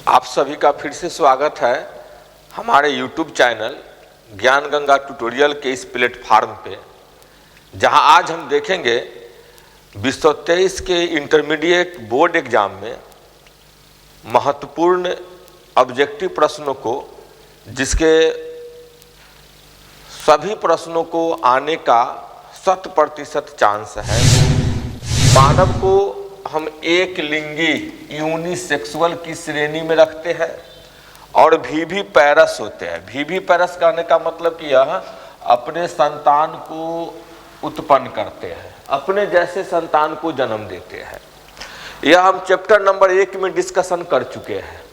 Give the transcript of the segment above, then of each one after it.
आप सभी का फिर से स्वागत है हमारे YouTube चैनल ज्ञान गंगा ट्यूटोरियल के इस प्लेटफार्म पे, जहां आज हम देखेंगे 2023 के इंटरमीडिएट बोर्ड एग्जाम में महत्वपूर्ण ऑब्जेक्टिव प्रश्नों को, जिसके सभी प्रश्नों को आने का 100% चांस है। मानव को हम एक लिंगी यूनिसेक्सुअल की श्रेणी में रखते हैं और वीवी पैरस होते हैं। वीवी पैरस कहने का मतलब कि यह अपने संतान को उत्पन्न करते हैं, अपने जैसे संतान को जन्म देते हैं। यह हम चैप्टर नंबर 1 में डिस्कशन कर चुके हैं।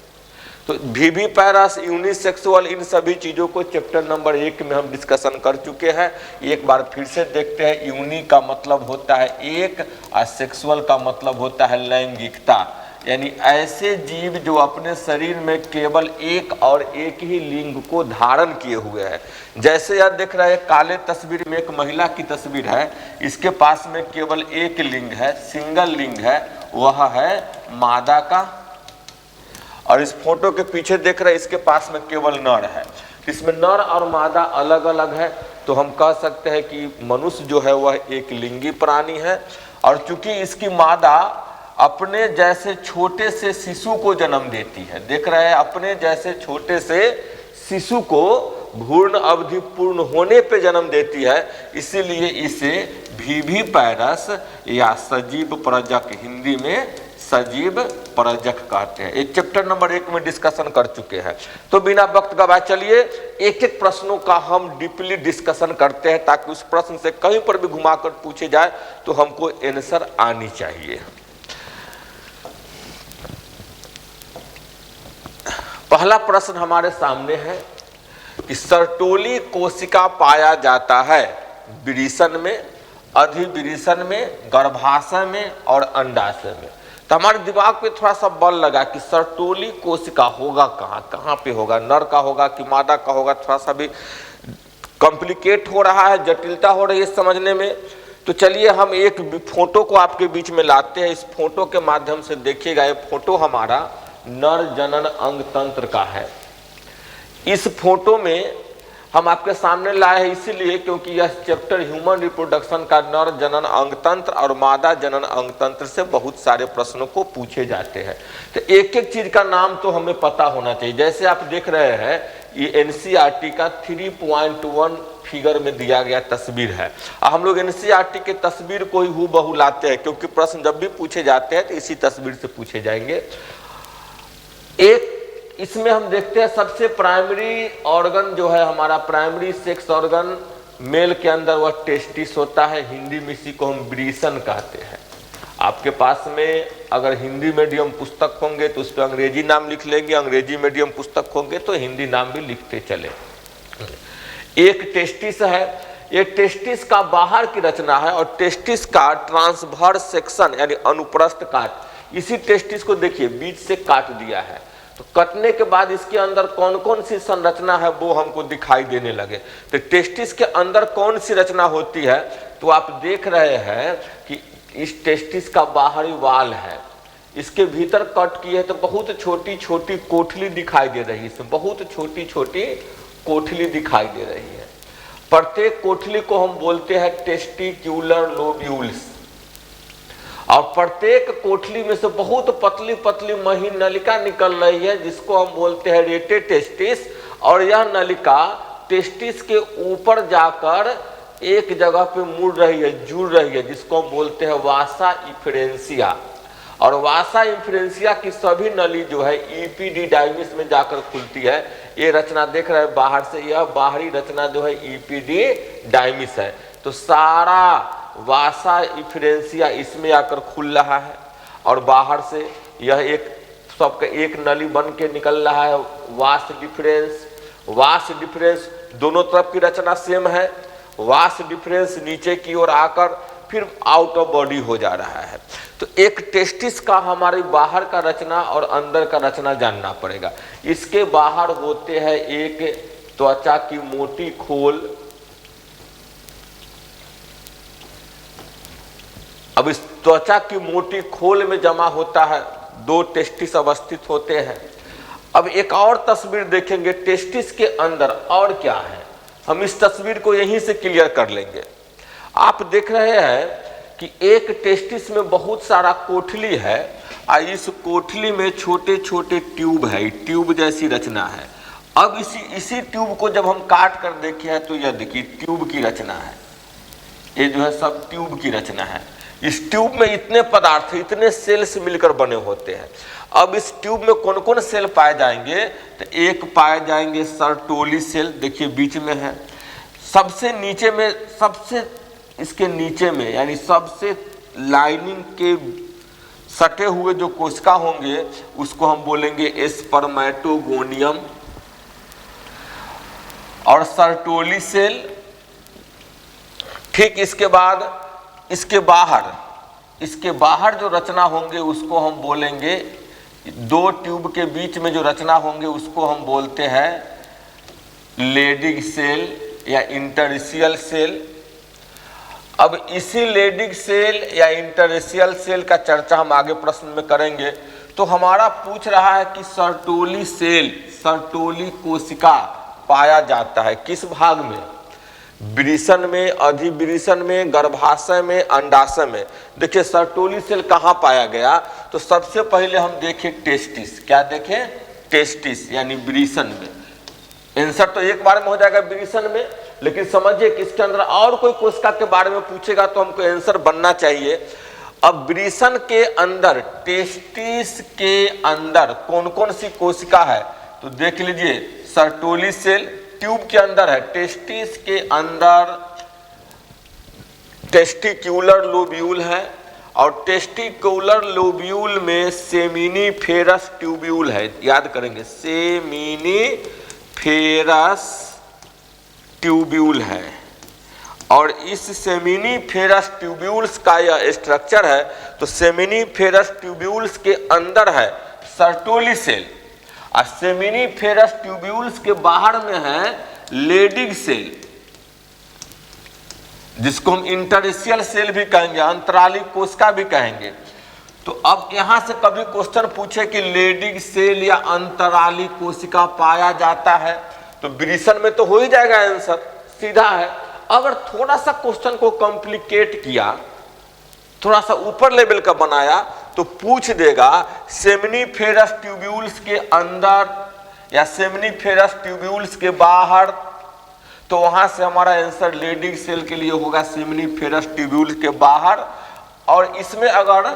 तो वीवी पैरस, यूनिसेक्सुअल, इन सभी चीज़ों को चैप्टर नंबर 1 में हम डिस्कशन कर चुके हैं। एक बार फिर से देखते हैं। यूनि का मतलब होता है एक और सेक्सुअल का मतलब होता है लैंगिकता, यानी ऐसे जीव जो अपने शरीर में केवल एक और एक ही लिंग को धारण किए हुए हैं। जैसे यह देख रहे हैं, काले तस्वीर में एक महिला की तस्वीर है। इसके पास में केवल एक लिंग है, सिंगल लिंग है, वह है मादा का। और इस फोटो के पीछे देख रहे हैं, इसके पास में केवल नर है। इसमें नर और मादा अलग अलग है, तो हम कह सकते हैं कि मनुष्य जो है वह एक लिंगी प्राणी है। और चूंकि इसकी मादा अपने जैसे छोटे से शिशु को जन्म देती है, देख रहे हैं, अपने जैसे छोटे से शिशु को भ्रूण अवधि पूर्ण होने पे जन्म देती है, इसीलिए इसे वीवी पैरस या सजीव प्रजक, हिंदी में सजीव प्रजक कहते हैं। एक चैप्टर नंबर 1 में डिस्कशन कर चुके हैं। तो बिना वक्त गवाए चलिए एक एक प्रश्नों का हम डीपली डिस्कशन करते हैं, ताकि उस प्रश्न से कहीं पर भी घुमाकर पूछे जाए तो हमको आंसर आनी चाहिए। पहला प्रश्न हमारे सामने है कि सर्टोली कोशिका पाया जाता है विरीसन में, अधिविरीसन में, गर्भाशय में और अंडाशय में। तो हमारे दिमाग पे थोड़ा सा बल लगा कि सर्टोली कोशिका होगा कहाँ पे होगा, नर का होगा कि मादा का होगा। थोड़ा सा भी कॉम्प्लिकेट हो रहा है, जटिलता हो रही है समझने में। तो चलिए हम एक फोटो को आपके बीच में लाते हैं। इस फोटो के माध्यम से देखिएगा। ये फोटो हमारा नर जनन अंग तंत्र का है। इस फोटो में हम आपके सामने लाए हैं इसीलिए क्योंकि यह चैप्टर ह्यूमन रिप्रोडक्शन का नर जनन अंग तंत्र और मादा जनन अंग तंत्र से बहुत सारे प्रश्नों को पूछे जाते हैं। तो एक एक चीज का नाम तो हमें पता होना चाहिए। जैसे आप देख रहे हैं, ये एनसीईआरटी का 3.1 फिगर में दिया गया तस्वीर है। हम लोग एनसीईआरटी के तस्वीर को ही हूबहू लाते हैं, क्योंकि प्रश्न जब भी पूछे जाते हैं तो इसी तस्वीर से पूछे जाएंगे। एक इसमें हम देखते हैं सबसे प्राइमरी ऑर्गन जो है हमारा, प्राइमरी सेक्स ऑर्गन मेल के अंदर वह टेस्टिस होता है। हिंदी में इसी को हम विरीसन कहते हैं। आपके पास में अगर हिंदी मीडियम पुस्तक होंगे तो उस पर अंग्रेजी नाम लिख लेंगे, अंग्रेजी मीडियम पुस्तक होंगे तो हिंदी नाम भी लिखते चले। एक टेस्टिस है। ये टेस्टिस का बाहर की रचना है और टेस्टिस का ट्रांसवर्स सेक्शन यानी अनुप्रस्थ काट, इसी टेस्टिस को देखिए बीच से काट दिया है। तो कटने के बाद इसके अंदर कौन कौन सी संरचना है वो हमको दिखाई देने लगे। तो टेस्टिस के अंदर कौन सी रचना होती है, तो आप देख रहे हैं कि इस टेस्टिस का बाहरी वाल है, इसके भीतर कट किए तो बहुत छोटी छोटी कोठली दिखाई दे रही है। इसमें बहुत छोटी छोटी कोठली दिखाई दे रही है। प्रत्येक कोठली को हम बोलते हैं टेस्टिक्यूलर लोब्यूल्स। और प्रत्येक कोठली में से बहुत पतली पतली महीन नलिका निकल रही है, जिसको हम बोलते हैं रेटे टेस्टिस। और यह नलिका टेस्टिस के ऊपर जाकर एक जगह पे मुड़ रही है, जुड़ रही है, जिसको हम बोलते हैं वासा इफरेंसिया। और वासा इफरेंसिया की सभी नली जो है ईपीडीडाइमिस में जाकर खुलती है। ये रचना देख रहे हैं बाहर से, यह बाहरी रचना जो है ईपीडीडाइमिस है। तो सारा वासा इफरेंसिया इसमें आकर खुल रहा है और बाहर से यह एक सबका एक नली बन के निकल रहा है, वास डिफरेंस। वास डिफरेंस दोनों तरफ की रचना सेम है। वास डिफरेंस नीचे की ओर आकर फिर आउट ऑफ बॉडी हो जा रहा है। तो एक टेस्टिस का हमारे बाहर का रचना और अंदर का रचना जानना पड़ेगा। इसके बाहर होते हैं एक त्वचा की मोटी खोल। अब इस त्वचा की मोटी खोल में जमा होता है, दो टेस्टिस अवस्थित होते हैं। अब एक और तस्वीर देखेंगे टेस्टिस के अंदर और क्या है, हम इस तस्वीर को यहीं से क्लियर कर लेंगे। आप देख रहे हैं कि एक टेस्टिस में बहुत सारा कोठली है और इस कोठली में छोटे छोटे ट्यूब है, ट्यूब जैसी रचना है। अब इसी ट्यूब को जब हम काट कर देखे हैं तो यह देखिए ट्यूब की रचना है, ये जो है सब ट्यूब की रचना है। इस ट्यूब में इतने पदार्थ, इतने सेल्स मिलकर बने होते हैं। अब इस ट्यूब में कौन कौन सेल पाए जाएंगे, तो एक पाए जाएंगे सर्टोली सेल, देखिए बीच में है। सबसे नीचे में, सबसे इसके नीचे में यानी सबसे लाइनिंग के सटे हुए जो कोशिका होंगे उसको हम बोलेंगे स्पर्मेटोगोनियम। और सर्टोली सेल, ठीक इसके बाद इसके बाहर जो रचना होंगे उसको हम बोलेंगे, दो ट्यूब के बीच में जो रचना होंगे उसको हम बोलते हैं लेडिग सेल या इंटरस्टिशियल सेल। अब इसी लेडिग सेल या इंटरस्टिशियल सेल का चर्चा हम आगे प्रश्न में करेंगे। तो हमारा पूछ रहा है कि सर्टोली सेल, सर्टोली कोशिका पाया जाता है किस भाग में, वृषण में, अधिवृषण में, गर्भाशय में, अंडाशय में। देखिए सर्टोली सेल कहाँ पाया गया, तो सबसे पहले हम देखें टेस्टिस, क्या देखें, टेस्टिस यानी वृषण में। आंसर तो एक बार में हो जाएगा वृषण में, लेकिन समझिए कि इसके अंदर और कोई कोशिका के बारे में पूछेगा तो हमको आंसर बनना चाहिए। अब वृषण के अंदर, टेस्टिस के अंदर कौन कौन सी कोशिका है, तो देख लीजिए सर्टोली सेल ट्यूब के अंदर है, टेस्टिस के अंदर टेस्टिक्यूलर लोब्यूल है और टेस्टिक्यूलर लोब्यूल में सेमिनिफेरस ट्यूब्यूल है, याद करेंगे सेमिनिफेरस ट्यूब्यूल है। और इस सेमिनिफेरस ट्यूब्यूल्स का यह स्ट्रक्चर है, तो सेमिनिफेरस ट्यूब्यूल्स के अंदर है सर्टोली सेल और सेमिनिफेरस ट्यूब्यूल्स के बाहर में है लेडिग सेल, जिसको हम इंटरस्टिशियल सेल भी कहेंगे, अंतराली कोशिका भी कहेंगे। तो अब यहां से कभी क्वेश्चन पूछे कि लेडिग सेल या अंतराली कोशिका पाया जाता है, तो वृषण में तो हो ही जाएगा आंसर, सीधा है। अगर थोड़ा सा क्वेश्चन को कॉम्प्लिकेट किया, थोड़ा सा ऊपर लेवल का बनाया, तो पूछ देगा सेमिनिफेरस ट्यूब्यूल्स के अंदर या सेमिनिफेरस ट्यूब्यूल्स के बाहर, तो वहां से हमारा आंसर लेडिग सेल के लिए होगा सेमिनिफेरस ट्यूब्यूल्स के बाहर। और इसमें अगर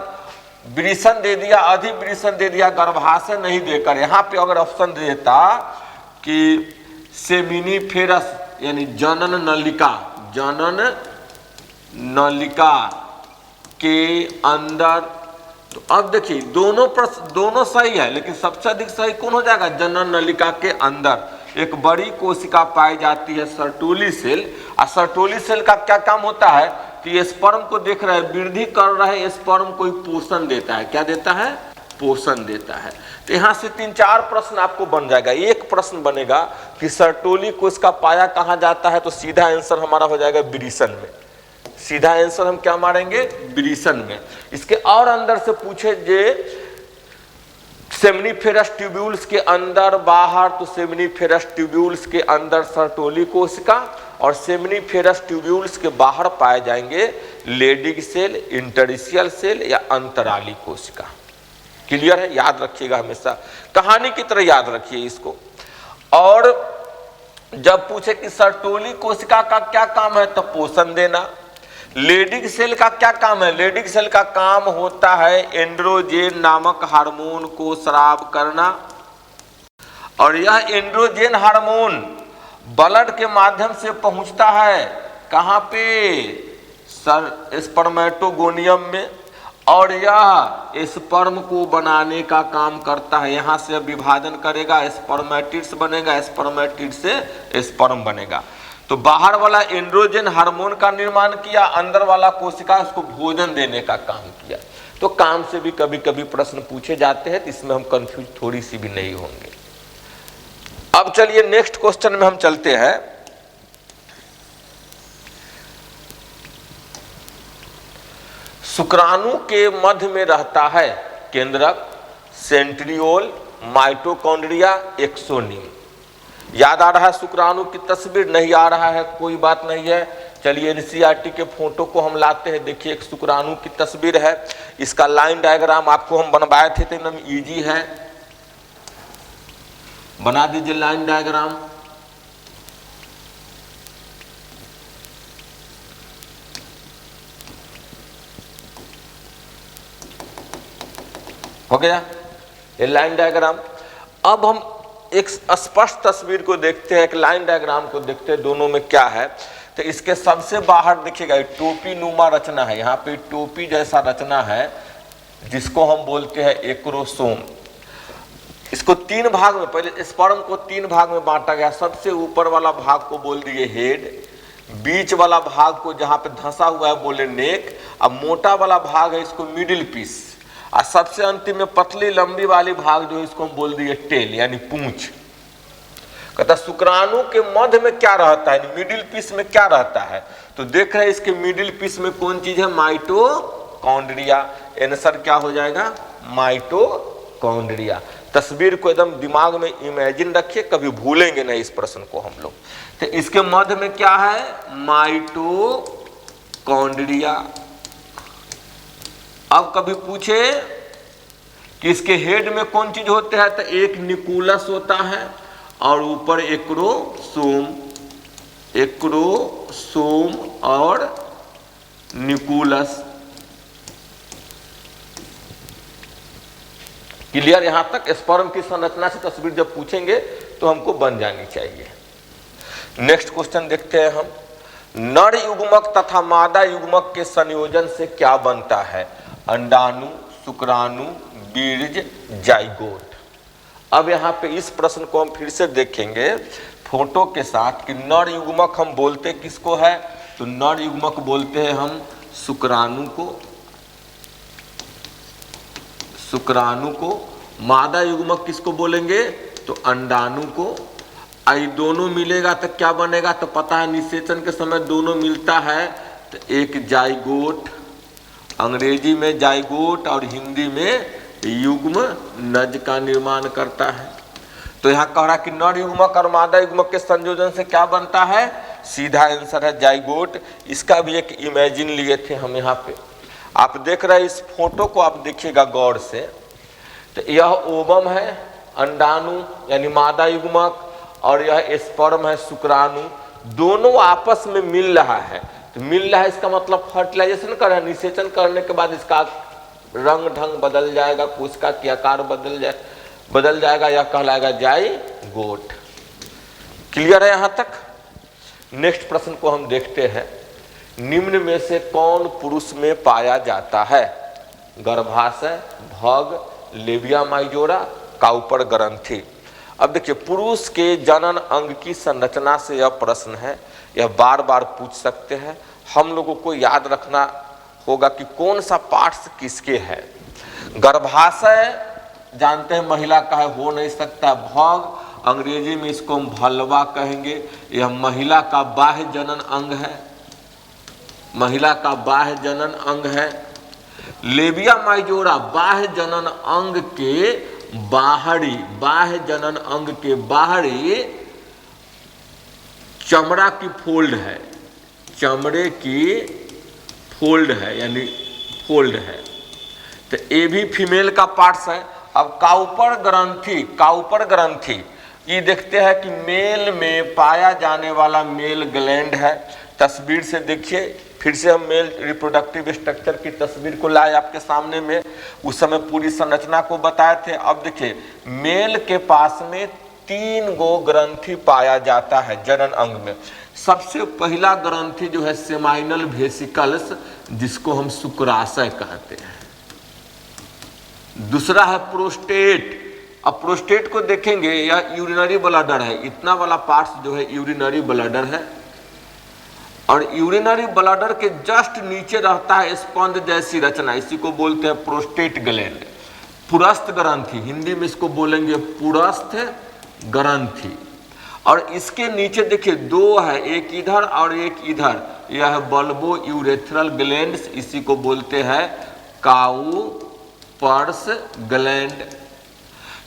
वृषण दे दिया, अधिवृषण दे दिया, गर्भाशय नहीं देकर, यहाँ पे अगर ऑप्शन देता कि सेमिनिफेरस यानी जनन नलिका, जनन नलिका के अंदर, तो अब देखिए दोनों सही है, लेकिन सबसे अधिक सही कौन हो जाएगा, जनन नलिका के अंदर एक बड़ी कोशिका पाई जाती है सर्टोली सेल। और सर्टोली सेल का क्या काम होता है कि स्पर्म को देख रहे हैं, वृद्धि कर रहे स्पर्म को पोषण देता है, क्या देता है, पोषण देता है। तो यहाँ से 3-4 प्रश्न आपको बन जाएगा। एक प्रश्न बनेगा कि सर्टोली कोशिका पाया कहाँ जाता है, तो सीधा आंसर हमारा हो जाएगा वृषण में, सीधा आंसर हम क्या मारेंगे, वृषण में। इसके और अंदर से पूछे जे सेमिनिफेरस ट्यूब्यूल्स के अंदर बाहर, तो सेमिनिफेरस ट्यूब्यूल्स के अंदर सर्टोली कोशिका और सेमिनिफेरस ट्यूब्यूल्स के बाहर पाए जाएंगे लेडिग सेल, इंटरस्टिशियल सेल या अंतराली कोशिका। क्लियर है, याद रखिएगा, हमेशा कहानी की तरह याद रखिए इसको। और जब पूछे कि सर्टोली कोशिका का क्या काम है, तो पोषण देना। लेडिग सेल का क्या काम है, लेडिग सेल का काम होता है एंड्रोजेन नामक हार्मोन को स्राव करना। और यह एंड्रोजेन हार्मोन ब्लड के माध्यम से पहुंचता है कहां पे, स्पर्मेटोगोनियम में, और यह स्पर्म को बनाने का काम करता है। यहां से विभाजन करेगा, स्पर्मेटिड्स बनेगा, स्पर्मेटिड से स्पर्म बनेगा। तो बाहर वाला एंड्रोजन हार्मोन का निर्माण किया, अंदर वाला कोशिका उसको भोजन देने का काम किया। तो काम से भी कभी कभी प्रश्न पूछे जाते हैं, तो इसमें हम कंफ्यूज थोड़ी सी भी नहीं होंगे। अब चलिए नेक्स्ट क्वेश्चन में हम चलते हैं। शुक्राणु के मध्य में रहता है केंद्रक, सेंट्रियोल माइटोकॉन्ड्रिया, एक्सोनिम। याद आ रहा है शुक्राणु की तस्वीर? नहीं आ रहा है, कोई बात नहीं है। चलिए एनसीईआरटी के फोटो को हम लाते हैं। देखिए एक शुक्राणु की तस्वीर है, इसका लाइन डायग्राम आपको हम बनवाए थे तो एकदम इजी है, बना दीजिए लाइन डायग्राम। हो गया ये लाइन डायग्राम। अब हम एक स्पष्ट तस्वीर को देखते हैं, एक लाइन डायग्राम को देखते हैं, दोनों में क्या है। तो इसके सबसे बाहर देखिएगा टोपी नुमा रचना है, यहाँ पे टोपी जैसा रचना है जिसको हम बोलते हैं एक्रोसोम। इसको तीन भाग में, पहले स्पर्म को तीन भाग में बांटा गया। सबसे ऊपर वाला भाग को बोल दिए हेड, बीच वाला भाग को जहाँ पे धंसा हुआ है बोले नेक, अब मोटा वाला भाग है इसको मिडिल पीस, और सबसे अंतिम में पतली लंबी वाली भाग जो है इसको हम बोल दिए टेल यानी पूंछ। कहता शुक्राणु के मध्य में क्या रहता है, मिडिल पीस में क्या रहता है? तो देख रहे हैं इसके मिडिल पीस में कौन चीज है? माइटोकॉन्ड्रिया। आंसर क्या हो जाएगा? माइटोकॉन्ड्रिया। तस्वीर को एकदम दिमाग में इमेजिन रखिए, कभी भूलेंगे नहीं इस प्रश्न को हम लोग। तो इसके मध्य में क्या है? माइटोकॉन्ड्रिया। अब कभी पूछे कि इसके हेड में कौन चीज होते हैं, तो एक न्यूक्लियस होता है और ऊपर एक्रोसोम, एक्रोसोम और न्यूक्लियस। क्लियर? यहां तक स्पर्म की संरचना से तस्वीर जब पूछेंगे तो हमको बन जानी चाहिए। नेक्स्ट क्वेश्चन देखते हैं हम। नर युग्मक तथा मादा युग्मक के संयोजन से क्या बनता है? अंडाणु, शुक्राणु, बीज, जाइगोट। अब यहाँ पे इस प्रश्न को हम फिर से देखेंगे फोटो के साथ कि नर युग्मक हम बोलते किसको है? तो नर युग्मक बोलते हैं हम शुक्राणु को, शुक्राणु को। मादा युग्मक किसको बोलेंगे? तो अंडाणु को। आई दोनों मिलेगा तो क्या बनेगा? तो पता है निषेचन के समय दोनों मिलता है तो एक जाइगोट, अंग्रेजी में जाइगोट और हिंदी में युग्म नज का निर्माण करता है। तो यहाँ कह रहा कि नर युग्मक और मादा युग्मक के संयोजन से क्या बनता है? सीधा आंसर है जाइगोट। इसका भी एक इमेजिन लिए थे हम यहाँ पे। आप देख रहे हैं इस फोटो को, आप देखिएगा गौर से। तो यह ओवम है, अंडाणु यानी मादा युग्मक, और यह स्पर्म है शुक्राणु। दोनों आपस में मिल रहा है। तो मिल रहा है इसका मतलब फर्टिलाइजेशन कर रहा है। निषेचन करने के बाद इसका रंग ढंग बदल जाएगा, कोशिका की आकार बदल जाएगा, यह कहलाएगा जाइगोट। क्लियर है यहाँ तक? नेक्स्ट प्रश्न को हम देखते हैं। निम्न में से कौन पुरुष में पाया जाता है? गर्भाशय, भग, लेबिया माइजोरा, काउपर ग्रंथि। अब देखिए पुरुष के जनन अंग की संरचना से यह प्रश्न है, यह बार बार पूछ सकते हैं। हम लोगों को याद रखना होगा कि कौन सा पार्ट्स किसके है। गर्भाशय जानते हैं महिला का है, हो नहीं सकता। भोग अंग्रेजी में इसको हम भलवा कहेंगे, यह महिला का बाह्य जनन अंग है, महिला का बाह्य जनन अंग है। लेबिया माइजोरा बाह्य जनन अंग के बाहरी, बाह्य जनन अंग के बाहरी चमड़ा की फोल्ड है, चमड़े की फोल्ड है यानी फोल्ड है। तो ये भी फीमेल का पार्ट्स है। अब काउपर ग्रंथि, काउपर ग्रंथि ये देखते हैं कि मेल में पाया जाने वाला मेल ग्लैंड है। तस्वीर से देखिए, फिर से हम मेल रिप्रोडक्टिव स्ट्रक्चर की तस्वीर को लाए आपके सामने में। उस समय पूरी संरचना को बताए थे। अब देखिए मेल के पास में 3 गो ग्रंथि पाया जाता है जनन अंग में। सबसे पहला ग्रंथि जो है सेमाइनल वेसिकल्स, जिसको हम शुक्राशय कहते हैं। दूसरा है प्रोस्टेट। अब प्रोस्टेट को देखेंगे, यह यूरिनरी ब्लैडर है। इतना वाला पार्ट्स जो है यूरिनरी ब्लैडर है, और यूरिनरी ब्लैडर के जस्ट नीचे रहता है स्पंज जैसी रचना, इसी को बोलते हैं प्रोस्टेट ग्लैंड। पुरस्थ ग्रंथि, हिंदी में इसको बोलेंगे पुरस्थ ग्रंथि। और इसके नीचे देखिए 2 है, एक इधर और एक इधर, यह है बल्बो यूरेथ्रल ग्लैंड्स, इसी को बोलते हैं काउपर्स ग्लैंड।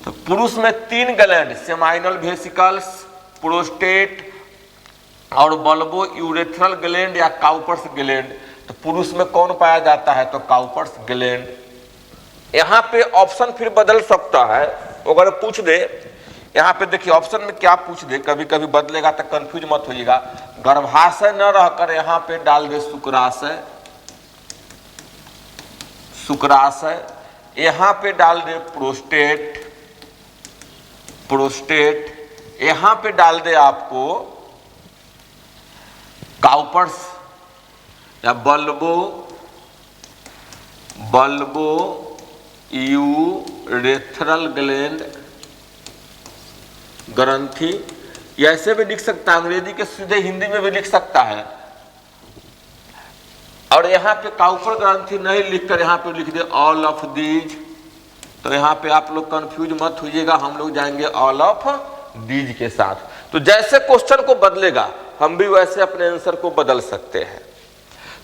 तो पुरुष में 3 ग्लैंड, सेमाइनल वेसिकल्स, प्रोस्टेट और बल्बो यूरेथ्रल ग्लैंड या काउपर्स ग्लैंड। तो पुरुष में कौन पाया जाता है? तो काउपर्स ग्लैंड। यहाँ पे ऑप्शन फिर बदल सकता है, अगर पूछ दे यहाँ पे देखिए ऑप्शन में क्या पूछ दे, कभी कभी बदलेगा तो कंफ्यूज मत होइएगा। गर्भाशय न रहकर यहाँ पे डाल दे शुक्राशय, शुक्राशय, यहाँ पे डाल दे प्रोस्टेट, प्रोस्टेट, यहाँ पे डाल दे आपको काउपर्स या बल्बो, बल्बो यूरेथ्रल ग्लैंड ग्रंथि। ऐसे भी लिख सकता है, अंग्रेजी के सीधे हिंदी में भी लिख सकता है। और यहाँ पे काउपर ग्रंथि नहीं लिखकर यहाँ पे लिख दे ऑल ऑफ दीज। तो यहाँ पे आप लोग कंफ्यूज मत होइएगा, हम लोग जाएंगे ऑल ऑफ दीज के साथ। तो जैसे क्वेश्चन को बदलेगा हम भी वैसे अपने आंसर को बदल सकते हैं।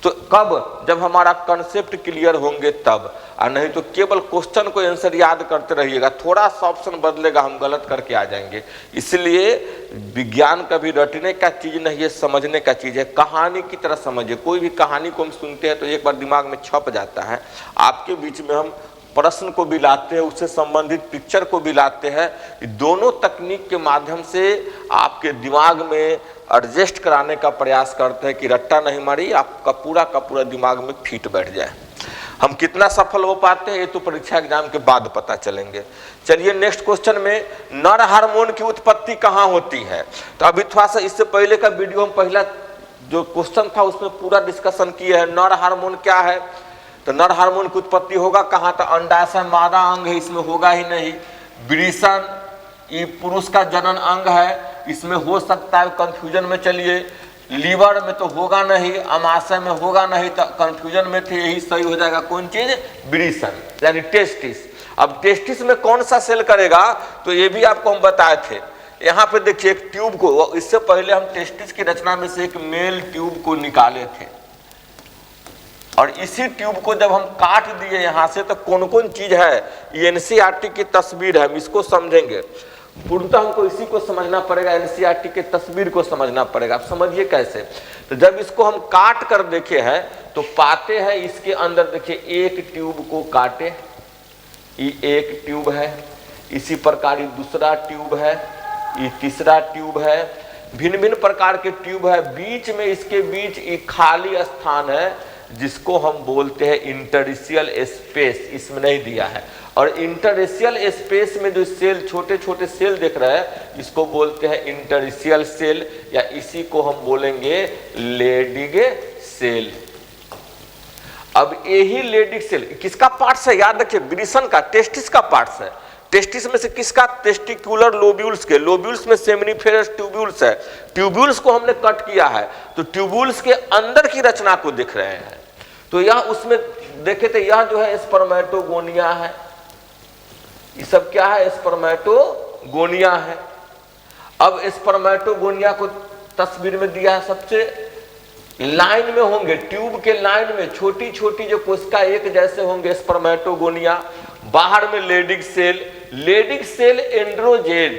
तो कब? जब हमारा कंसेप्ट क्लियर होंगे तब, और नहीं तो केवल क्वेश्चन को आंसर याद करते रहिएगा, थोड़ा सा ऑप्शन बदलेगा हम गलत करके आ जाएंगे। इसलिए विज्ञान कभी रटने का चीज नहीं है, समझने का चीज है। कहानी की तरह समझिए, कोई भी कहानी को हम सुनते हैं तो एक बार दिमाग में छप जाता है। आपके बीच में हम प्रश्न को भी लाते हैं, उससे संबंधित पिक्चर को भी लाते हैं। दोनों तकनीक के माध्यम से आपके दिमाग में एडजस्ट कराने का प्रयास करते हैं कि रट्टा नहीं मारी, आपका पूरा का पूरा दिमाग में फिट बैठ जाए। हम कितना सफल हो पाते हैं ये तो परीक्षा एग्जाम के बाद पता चलेंगे। चलिए नेक्स्ट क्वेश्चन में, नर हार्मोन की उत्पत्ति कहाँ होती है? तो अभी थोड़ा सा इससे पहले का वीडियो हम पहला जो क्वेश्चन था उसमें पूरा डिस्कशन किए हैं। नर हार्मोन क्या है? तो नर हार्मोन की उत्पत्ति होगा कहाँ? तो अंडाशय मादा अंग है, इसमें होगा ही नहीं। वृषण ये पुरुष का जनन अंग है, इसमें हो सकता है कंफ्यूजन में। चलिए लीवर में तो होगा नहीं, अमाशय में होगा नहीं, तो कंफ्यूजन में थे, यही सही हो जाएगा। कौन चीज? वृषण यानी टेस्टिस। अब टेस्टिस में कौन सा सेल करेगा? तो ये भी आपको हम बताए थे। यहाँ पे देखिए एक ट्यूब को, इससे पहले हम टेस्टिस की रचना में से एक मेल ट्यूब को निकाले थे, और इसी ट्यूब को जब हम काट दिए यहाँ से तो कौन कौन चीज है, ये एनसीईआरटी की तस्वीर है, हम इसको समझेंगे। पूर्णतः हमको इसी को समझना पड़ेगा, एनसीईआरटी के तस्वीर को समझना पड़ेगा। आप समझिए कैसे। तो जब इसको हम काट कर देखे हैं तो पाते हैं इसके अंदर देखिए एक ट्यूब को काटे, ये एक ट्यूब है, इसी प्रकार ये दूसरा ट्यूब है, ये तीसरा ट्यूब है, भिन्न भिन्न प्रकार के ट्यूब है। बीच में इसके बीच एक खाली स्थान है जिसको हम बोलते हैं इंटरस्टिशियल स्पेस, इसमें नहीं दिया है। और इंटरस्टिशियल स्पेस में जो सेल, छोटे छोटे सेल देख रहे हैं, इसको बोलते हैं इंटरस्टिशियल सेल, या इसी को हम बोलेंगे लेडिग सेल। अब यही लेडिग सेल किसका पार्ट्स है? याद रखिए वृषण का, टेस्टिस का पार्ट्स है। टेस्टिस में से किसका? टेस्टिकुलर लोब्यूल्स के। लोब्यूल्स में सेमिनिफेरस ट्यूब्यूल्स है, ट्यूब्यूल्स को हमने कट किया है, तो ट्यूब्यूल्स के अंदर की रचना को देख रहे हैं। तो यह उसमें देखे थे, यह जो है स्पर्मेटोगोनिया है, ये सब क्या है? स्पर्मेटोगोनिया है। अब स्पर्मेटोगोनिया को तस्वीर में दिया है, सबसे लाइन में होंगे, ट्यूब के लाइन में छोटी छोटी जो कोशिका एक जैसे होंगे स्पर्मेटोगोनिया। बाहर में Leydig cell, Leydig cell androgen,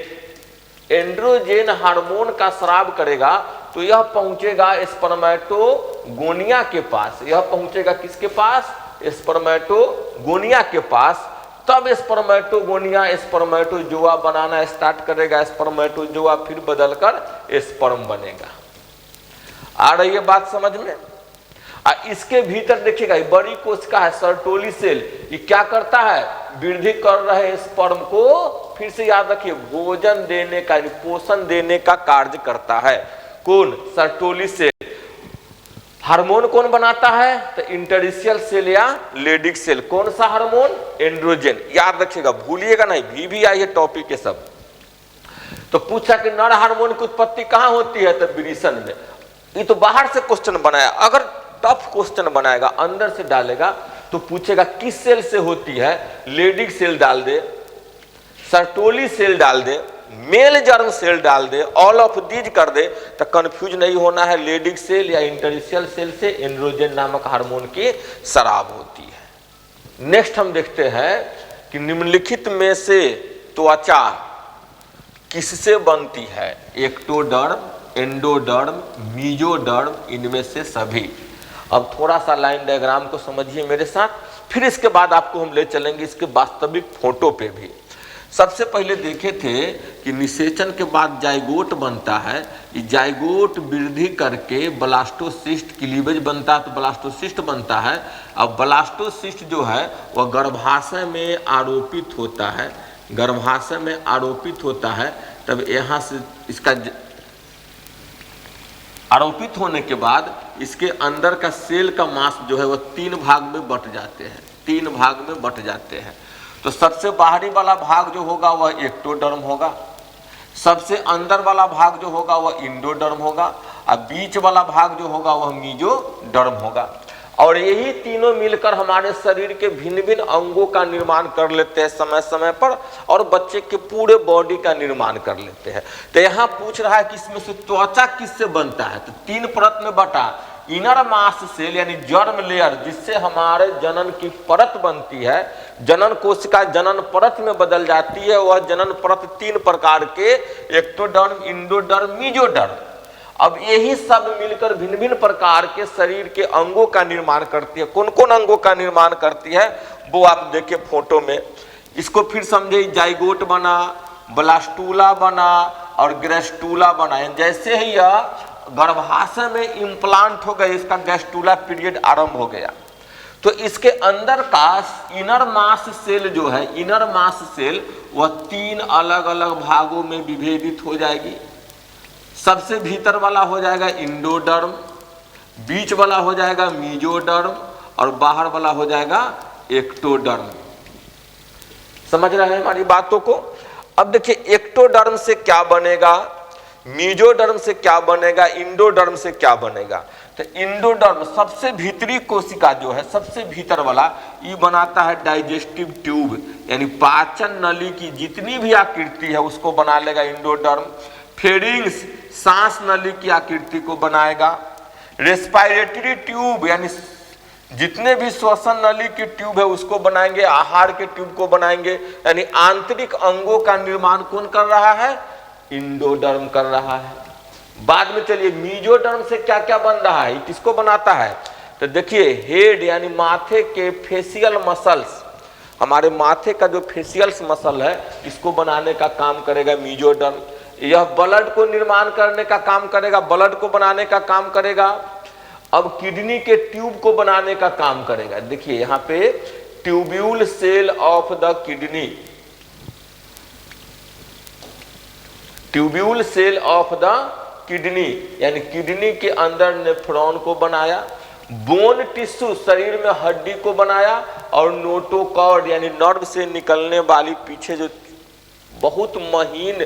androgen hormone का स्राव करेगा तो यह पहुंचेगा स्पर्मेटोगोनिया के पास। यह पहुंचेगा किसके पास? स्पर्मेटोगोनिया के पास। तब स्पर्मेटोगोनिया स्पर्मेटोजोआ बनाना स्टार्ट करेगा, स्पर्मेटोजोआ फिर बदलकर स्पर्म बनेगा। आ रही है बात समझ में? इसके भीतर देखिएगा बड़ी कोशिका है सर्टोली सेल, ये क्या करता है? वृद्धि कर रहे स्पर्म को फिर से याद रखिए भोजन देने का, पोषण देने का कार्य करता है। कौन? Sertoli cell. हार्मोन कौन बनाता है? तो इंटरस्टिशियल सेल या लेडिग सेल। कौन सा हार्मोन? एंड्रोजन। याद रखिएगा, भूलिएगा नहीं, भी आई है टॉपिक के सब। तो पूछा कि नर हार्मोन की उत्पत्ति कहां होती है? तो वृषण में। ये तो बाहर से क्वेश्चन बनाया, अगर टफ क्वेश्चन बनाएगा अंदर से डालेगा तो पूछेगा किस सेल से होती है? लेडिग सेल डाल दे, सर्टोली सेल डाल दे, मेल जर्म सेल डाल दे, ऑल ऑफ दीज कर दे, तो कंफ्यूज नहीं होना है। लेडिग सेल या इंटरस्टिशियल सेल से एंड्रोजन नामक हार्मोन की स्राव होती है। नेक्स्ट हम देखते हैं कि निम्नलिखित में से त्वचा किससे बनती है? एक्टोडर्म, एंडोडर्म, मीजोडर्म, इनमें से सभी। अब थोड़ा सा लाइन डायग्राम को समझिए मेरे साथ, फिर इसके बाद आपको हम ले चलेंगे इसके वास्तविक फोटो पे भी। सबसे पहले देखे थे कि निषेचन के बाद जाइगोट बनता है, ये जाइगोट वृद्धि करके ब्लास्टोसिस्ट क्लीवेज बनता है, तो ब्लास्टोसिस्ट बनता है। अब ब्लास्टोसिस्ट जो है वह गर्भाशय में आरोपित होता है, गर्भाशय में आरोपित होता है। तब यहाँ से इसका आरोपित होने के बाद इसके अंदर का सेल का मास जो है वह 3 भाग में बट जाते हैं, 3 भाग में बट जाते हैं। तो सबसे बाहरी वाला भाग जो होगा वह एक्टोडर्म होगा, सबसे अंदर वाला भाग जो होगा वह इंडोडर्म होगा, और बीच वाला भाग जो होगा वह मीजोडर्म होगा। और यही तीनों मिलकर हमारे शरीर के भिन्न भिन्न अंगों का निर्माण कर लेते हैं समय समय पर, और बच्चे के पूरे बॉडी का निर्माण कर लेते हैं। तो यहाँ पूछ रहा है कि इसमें से त्वचा किससे बनता है? तो 3 परत में बटा। इनर मास सेल यानी जर्म लेयर, जिससे हमारे जनन की परत बनती है, जनन कोशिका जनन परत में बदल जाती है। वह जनन परत 3 प्रकार के, एक्टोडर्म, इंडोडर्म, मीजोडर्म। अब यही सब मिलकर भिन्न भिन्न प्रकार के शरीर के अंगों का निर्माण करती है। कौन कौन अंगों का निर्माण करती है वो आप देखिए फोटो में। इसको फिर समझे, जाइगोट बना, ब्लास्टूला बना और गैस्ट्रूला बना। जैसे ही यह गर्भाशय में इम्प्लांट हो गए, इसका गैस्ट्रूला पीरियड आरंभ हो गया, तो इसके अंदर का इनर मास सेल जो है, इनर मास सेल, वह 3 अलग अलग भागों में विभेदित हो जाएगी। सबसे भीतर वाला हो जाएगा इंडोडर्म, बीच वाला हो जाएगा मीजोडर्म, और बाहर वाला हो जाएगा एक्टोडर्म। समझ रहे हैं हमारी बातों को? अब देखिए एक्टोडर्म से क्या बनेगा, मीजोडर्म से क्या बनेगा, इंडोडर्म से क्या बनेगा। तो इंडोडर्म सबसे भीतरी कोशिका जो है, सबसे भीतर वाला, ये बनाता है डाइजेस्टिव ट्यूब, यानी पाचन नली की जितनी भी आकृति है उसको बना लेगा इंडोडर्म। फेरिंग्स सांस नली की आकृति को बनाएगा। रेस्पिरेटरी ट्यूब यानी जितने भी श्वसन नली की ट्यूब है उसको बनाएंगे, आहार के ट्यूब को बनाएंगे। यानी आंतरिक अंगों का निर्माण कौन कर रहा है? इंडोडर्म कर रहा है। बाद में चलिए मीजोडर्म से क्या क्या बन रहा है, किसको बनाता है? तो देखिए हेड यानी माथे के फेशियल मसल्स, हमारे माथे का जो फेशियल्स मसल है इसको बनाने का काम करेगा मीजोडर्म। यह ब्लड को निर्माण करने का काम करेगा, ब्लड को बनाने का काम करेगा। अब किडनी के ट्यूब को बनाने का काम करेगा। देखिए यहाँ पे tubule cell of the kidney, tubule cell of the kidney यानी किडनी के अंदर नेफ्रॉन को बनाया। बोन टिश्यू शरीर में हड्डी को बनाया, और नोटोकॉर्ड यानी नर्व से निकलने वाली पीछे जो बहुत महीन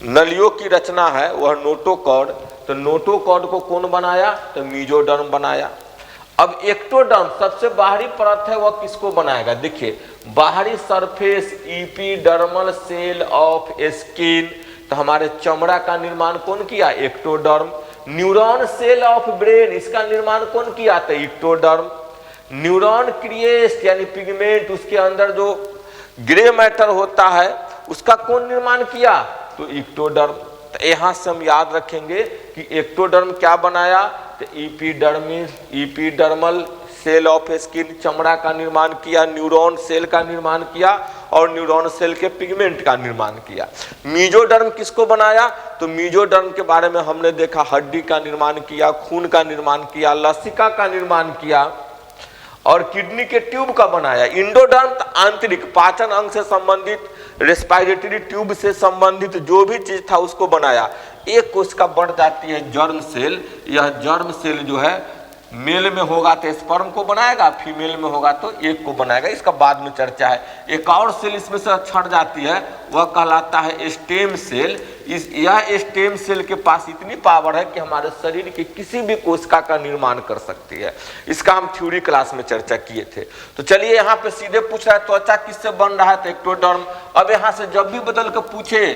नलियों की रचना है वह नोटोकॉर्ड। तो नोटोकॉर्ड को कौन बनाया? तो मीजोडर्म बनाया। अब एक्टोडर्म सबसे बाहरी परत है, वह किसको बनाएगा? देखिए बाहरी surface epidermal cell of skin, तो हमारे चमड़ा का निर्माण कौन किया? Ectoderm. Neuron cell of brain, इसका निर्माण कौन किया? तो एक्टोडर्म। न्यूरॉन क्रिएस्ट यानी पिगमेंट, उसके अंदर जो ग्रे मैटर होता है उसका कौन निर्माण किया? तो एक्टोडर्म। तो यहाँ से हम याद रखेंगे कि एक्टोडर्म क्या बनाया? तो epidermis, epidermal cell of skin, चमड़ा का निर्माण किया, न्यूरॉन सेल का निर्माण किया, और न्यूरॉन सेल के पिगमेंट का निर्माण किया। मीजोडर्म किसको बनाया? तो मीजोडर्म के बारे में हमने देखा, हड्डी का निर्माण किया, खून का निर्माण किया, लसिका का निर्माण किया, और किडनी के ट्यूब का बनाया। इंडोडर्म आंतरिक पाचन अंग से संबंधित, रेस्पिरेटरी ट्यूब से संबंधित जो भी चीज था उसको बनाया। एक कोशिका बढ़ जाती है जर्म सेल, यह जर्म सेल जो है मेल में होगा तो स्पर्म को बनाएगा, फीमेल में होगा तो एक को बनाएगा, इसका बाद में चर्चा है। एक और सेल इसमें से छट जाती है, वह कहलाता है स्टेम सेल। यह स्टेम सेल के पास इतनी पावर है कि हमारे शरीर की किसी भी कोशिका का निर्माण कर सकती है। इसका हम थ्योरी क्लास में चर्चा किए थे। तो चलिए यहाँ पे सीधे पूछ रहा है त्वचा किससे बन रहा है? तो एक्टोडर्म। अब यहाँ से जब भी बदल कर पूछे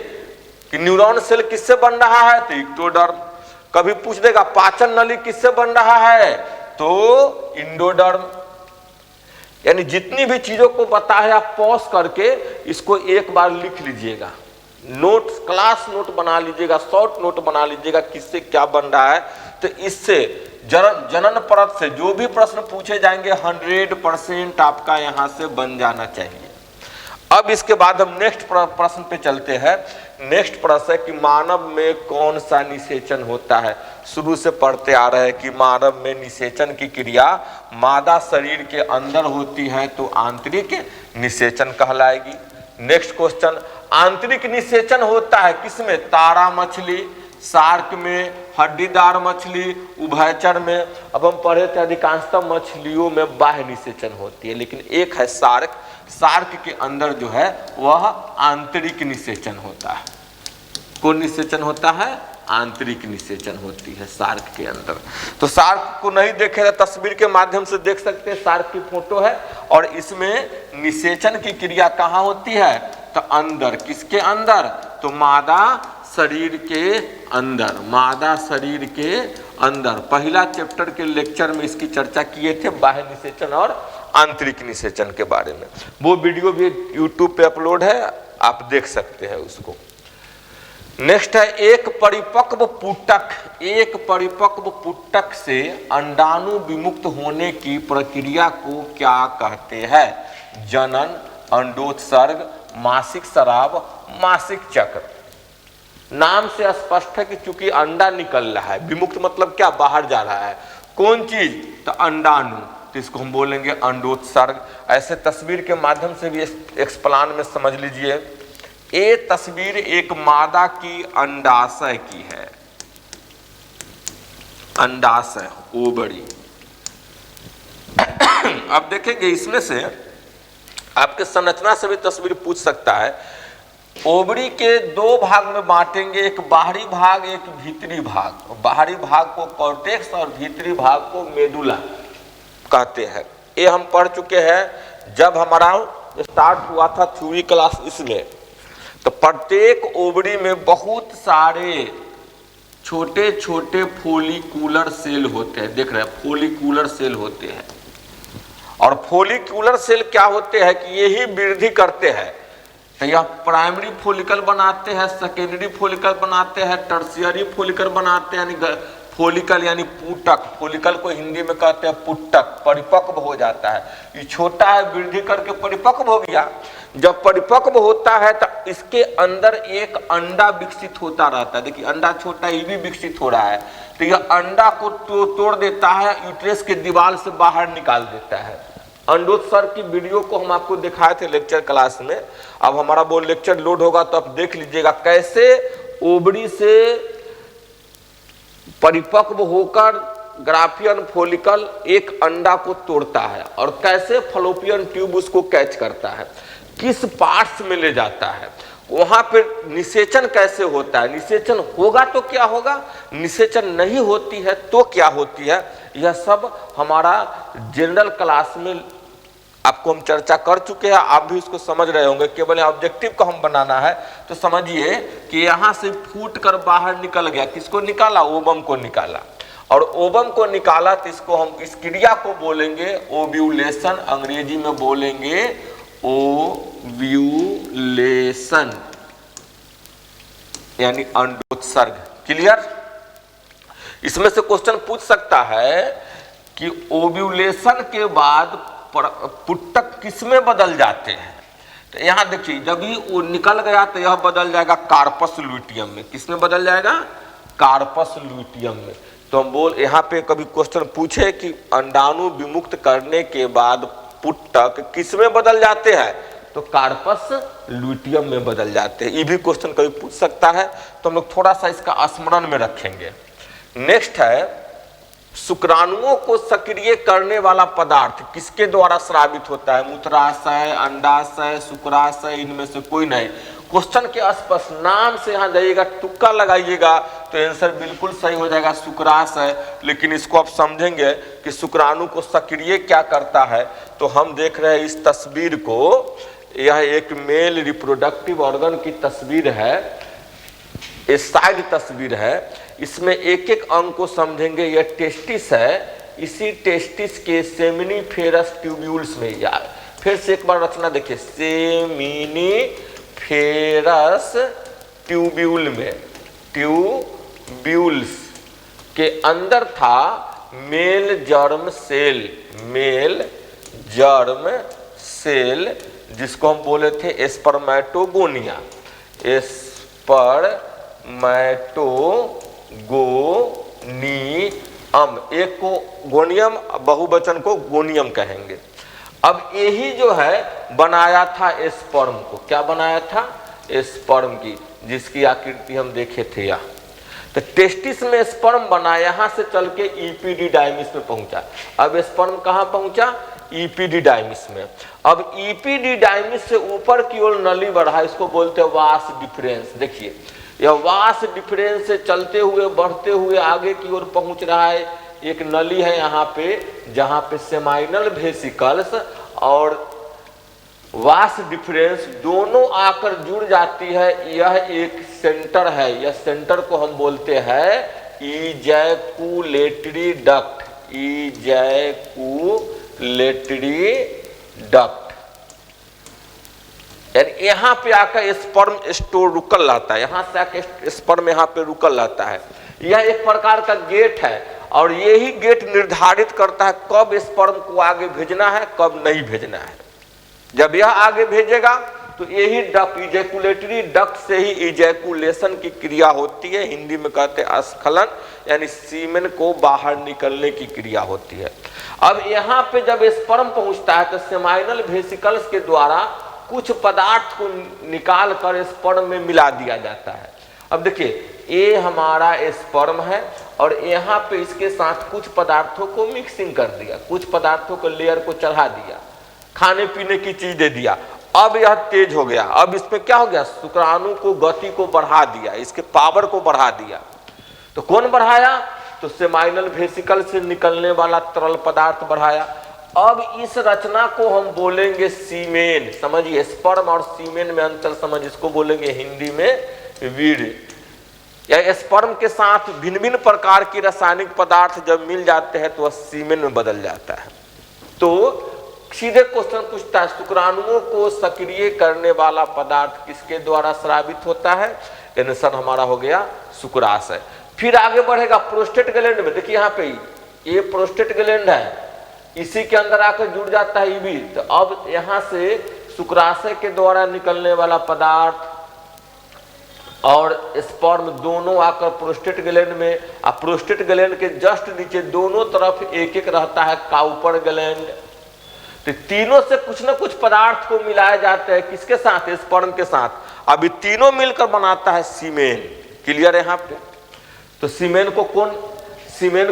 कि न्यूरॉन सेल किससे बन रहा है? तो एक्टोडर्म। कभी पूछ देगा पाचन नली किससे बन रहा है? तो इंडोडर्म। यानी जितनी भी चीजों को बताया पॉज करके इसको एक बार लिख लीजिएगा, नोट, क्लास नोट बना लीजिएगा, शॉर्ट नोट बना लीजिएगा, किससे क्या बन रहा है। तो इससे जनन परत से जो भी प्रश्न पूछे जाएंगे 100% आपका यहां से बन जाना चाहिए। अब इसके बाद हम नेक्स्ट प्रश्न पे चलते हैं। नेक्स्ट प्रश्न है कि मानव में कौन सा निषेचन होता है। शुरू से पढ़ते आ रहे हैं कि मानव में निषेचन की क्रिया मादा शरीर के अंदर होती है तो आंतरिक निषेचन कहलाएगी। नेक्स्ट क्वेश्चन, आंतरिक निषेचन होता है किसमें? तारा मछली, शार्क में, हड्डीदार मछली, उभयचर में। अब हम पढ़े थे अधिकांशतः मछलियों में बाह्य निषेचन होती है, लेकिन एक है शार्क, शार्क के अंदर जो है वह आंतरिक निषेचन होता है। कौन निषेचन होता है? आंतरिक निषेचन होती है शार्क के अंदर। तो शार्क को नहीं देखे तो तस्वीर के माध्यम से देख सकते हैं, शार्क की फोटो है और इसमें निषेचन की क्रिया कहाँ होती है? तो अंदर, किसके अंदर? तो मादा शरीर के अंदर, मादा शरीर के अंदर। पहला चैप्टर के लेक्चर में इसकी चर्चा किए थे, बाह्य निषेचन और आंतरिक निषेचन के बारे में। वो वीडियो भी YouTube पे अपलोड है, आप देख सकते हैं उसको। नेक्स्ट है एक परिपक्व पुटक, एक परिपक्व पुटक से अंडाणु विमुक्त होने की प्रक्रिया को क्या कहते हैं? जनन, अंडोत्सर्ग, मासिक स्राव, मासिक चक्र। नाम से स्पष्ट है कि चूंकि अंडा निकल रहा है, विमुक्त मतलब क्या? बाहर जा रहा है। कौन चीज? तो अंडाणु, तो इसको हम बोलेंगे अंडोत्सर्ग। ऐसे तस्वीर के माध्यम से भी एक्सप्लान में समझ लीजिए। ये तस्वीर एक मादा की अंडाशय की है, अंडाशय, ओवरी। अब देखेंगे इसमें से आपके संरचना से भी तस्वीर पूछ सकता है। ओवरी के दो भाग में बांटेंगे, एक बाहरी भाग, एक भीतरी भाग। बाहरी भाग को कॉर्टेक्स और भीतरी भाग को मेडुला कहते हैं। ये हम पढ़ चुके हैं जब हमारा स्टार्ट हुआ था थ्योरी क्लास इसमें। तो प्रत्येक ओवरी में बहुत सारे छोटे छोटे फोलिकुलर सेल होते हैं, देख रहे हैं, फोलिकुलर सेल होते हैं। और फोलिकुलर सेल क्या होते हैं कि यही वृद्धि करते हैं। तो यह प्राइमरी फोलिकल बनाते हैं, सेकेंडरी फोलिकल बनाते हैं, टर्शियरी फोलिकल बनाते हैं, यानी फोलिकल यानी पुटक। फोलिकल को हिंदी में कहते हैं पुटक। परिपक्व हो जाता है, ये छोटा है, वृद्धि करके परिपक्व हो गया। जब परिपक्व होता है तो इसके अंदर एक अंडा विकसित होता रहता है। देखिए अंडा छोटा, ये भी विकसित हो रहा है। तो यह अंडा को तोड़ देता है, यूट्रस के दीवार से बाहर निकाल देता है। अंडोत्सर्ग की वीडियो को हम आपको दिखाए थे लेक्चर क्लास में। अब हमारा वो लेक्चर लोड होगा तो आप देख लीजिएगा कैसे ओवरी से परिपक्व होकर ग्राफियन फोलिकल एक अंडा को तोड़ता है और कैसे फलोपियन ट्यूब उसको कैच करता है, किस पार्ट्स में ले जाता है, वहां पे निषेचन कैसे होता है, निषेचन होगा तो क्या होगा, निषेचन नहीं होती है तो क्या होती है। यह सब हमारा जनरल क्लास में आपको हम चर्चा कर चुके हैं, आप भी उसको समझ रहे होंगे। केवल ऑब्जेक्टिव को हम बनाना है तो समझिए कि यहाँ से फूट कर बाहर निकल गया। किसको निकाला? ओवम को निकाला। और ओवम को निकाला तो इसको हम, इस क्रिया को बोलेंगे ओव्यूलेशन, अंग्रेजी में बोलेंगे ओव्यूलेशन यानी अंडोत्सर्ग। क्लियर? इसमें से क्वेश्चन पूछ सकता है कि ओव्यूलेशन के बाद पुटक किसमें बदल जाते हैं। तो यहाँ देखिए जब ही वो निकल गया तो यह बदल जाएगा कार्पस लुटियम में। किसमें बदल जाएगा? कार्पस लुटियम में। तो हम बोल, यहाँ पे कभी क्वेश्चन पूछे कि अंडाणु विमुक्त करने के बाद पुटक किसमें बदल जाते हैं, तो कार्पस लुटियम में बदल जाते हैं। ये भी क्वेश्चन कभी पूछ सकता है, तो हम लोग थोड़ा सा इसका स्मरण में रखेंगे। नेक्स्ट है शुक्राणुओं को सक्रिय करने वाला पदार्थ किसके द्वारा स्रावित होता है? मूत्राशय, अंडाशय, शुक्राशय, इनमें से कोई नहीं। क्वेश्चन के स्पष्ट नाम से यहाँ जाइएगा, तुक्का लगाइएगा तो आंसर बिल्कुल सही हो जाएगा, शुक्राशय। लेकिन इसको आप समझेंगे कि शुक्राणु को सक्रिय क्या करता है। तो हम देख रहे हैं इस तस्वीर को, यह एक मेल रिप्रोडक्टिव ऑर्गन की तस्वीर है, ये साइड तस्वीर है। इसमें एक एक अंग को समझेंगे। यह टेस्टिस है, इसी टेस्टिस के सेमिनिफेरस ट्यूब्यूल्स में, या फिर से एक बार रचना देखिए, सेमिनिफेरस ट्यूब्यूल में, ट्यूब्यूल्स के अंदर था male germ cell, male germ cell, जिसको हम बोले थे स्पर्मेटोगोनिया, स्पर्मेटोगोनियम, एक को गोनियम, बहुवचन को गोनियम कहेंगे। अब यही जो है बनाया था स्पर्म को, क्या बनाया था? स्पर्म की, जिसकी आकृति हम देखे थे यहाँ। तो टेस्टिस में स्पर्म बना, यहां से चल के इपीडिडाइमिस में पहुंचा। अब स्पर्म कहां पहुंचा? इपीडिडाइमिस में। अब इपीडिडाइमिस से ऊपर की ओर नली बढ़ा, इसको बोलते हैं वास डिफरेंस। देखिए यह वास डिफरेंस से चलते हुए बढ़ते हुए आगे की ओर पहुंच रहा है। एक नली है यहाँ पे, जहां पे सेमाइनल वेसिकल्स और वास डिफरेंस दोनों आकर जुड़ जाती है। यह एक सेंटर है, यह सेंटर को हम बोलते हैं इजैकुलेटरी डक्ट, इजैकुलेटरी डक्ट। यानी यहाँ पे आकर स्पर्म स्टोर रुकल रहता है, यहाँ से आकर स्पर्म यहाँ पे रुकल रहता है। यह एक प्रकार का गेट है और यही गेट निर्धारित करता है कब स्पर्म को आगे भेजना है, कब नहीं भेजना है। जब यह आगे भेजेगा तो यही डक्ट, इजैकुलेटरी डक्ट से ही इजैकुलेशन की क्रिया होती है। हिंदी में कहते हैं स्खलन, यानी सीमेन को बाहर निकलने की क्रिया होती है। अब यहाँ पे जब स्पर्म पहुंचता है तो सेमाइनल वेसिकल्स के द्वारा कुछ पदार्थ को निकाल कर स्पर्म में मिला दिया जाता है। अब देखिए ये हमारा स्पर्म है और यहाँ पे इसके साथ कुछ पदार्थों को मिक्सिंग कर दिया, कुछ पदार्थों को लेयर को चढ़ा दिया, खाने पीने की चीज दे दिया। अब यह तेज हो गया। अब इसमें क्या हो गया? शुक्राणु को गति को बढ़ा दिया, इसके पावर को बढ़ा दिया। तो कौन बढ़ाया? तो सेमाइनल वेसिकल से निकलने वाला तरल पदार्थ बढ़ाया। अब इस रचना को हम बोलेंगे सीमेन। समझिए स्पर्म और सीमेन में अंतर समझ, इसको बोलेंगे हिंदी में वीर्य। या स्पर्म के साथ भिन्न भिन्न प्रकार की रासायनिक पदार्थ जब मिल जाते हैं तो वह सीमेन में बदल जाता है। तो सीधे क्वेश्चन पूछता है शुक्राणुओं को सक्रिय करने वाला पदार्थ किसके द्वारा स्रावित होता है? आंसर हमारा हो गया शुक्राशय। फिर आगे बढ़ेगा प्रोस्टेट ग्लैंड में। देखिए यहाँ पे ये प्रोस्टेट ग्लैंड है, इसी के अंदर आकर जुड़ जाता है ईबी। तो अब यहाँ से शुक्राशय के द्वारा निकलने वाला पदार्थ और स्पर्म दोनों आकर प्रोस्टेट ग्लैंड में, और प्रोस्टेट ग्लैंड के जस्ट नीचे दोनों तरफ एक एक रहता है काउपर ग्लैंड। तो तीनों से कुछ न कुछ पदार्थ को मिलाए जाते हैं, किसके साथ? स्पर्म के साथ। अभी तीनों मिलकर बनाता है सीमेन। क्लियर है यहाँ पे? तो सीमेन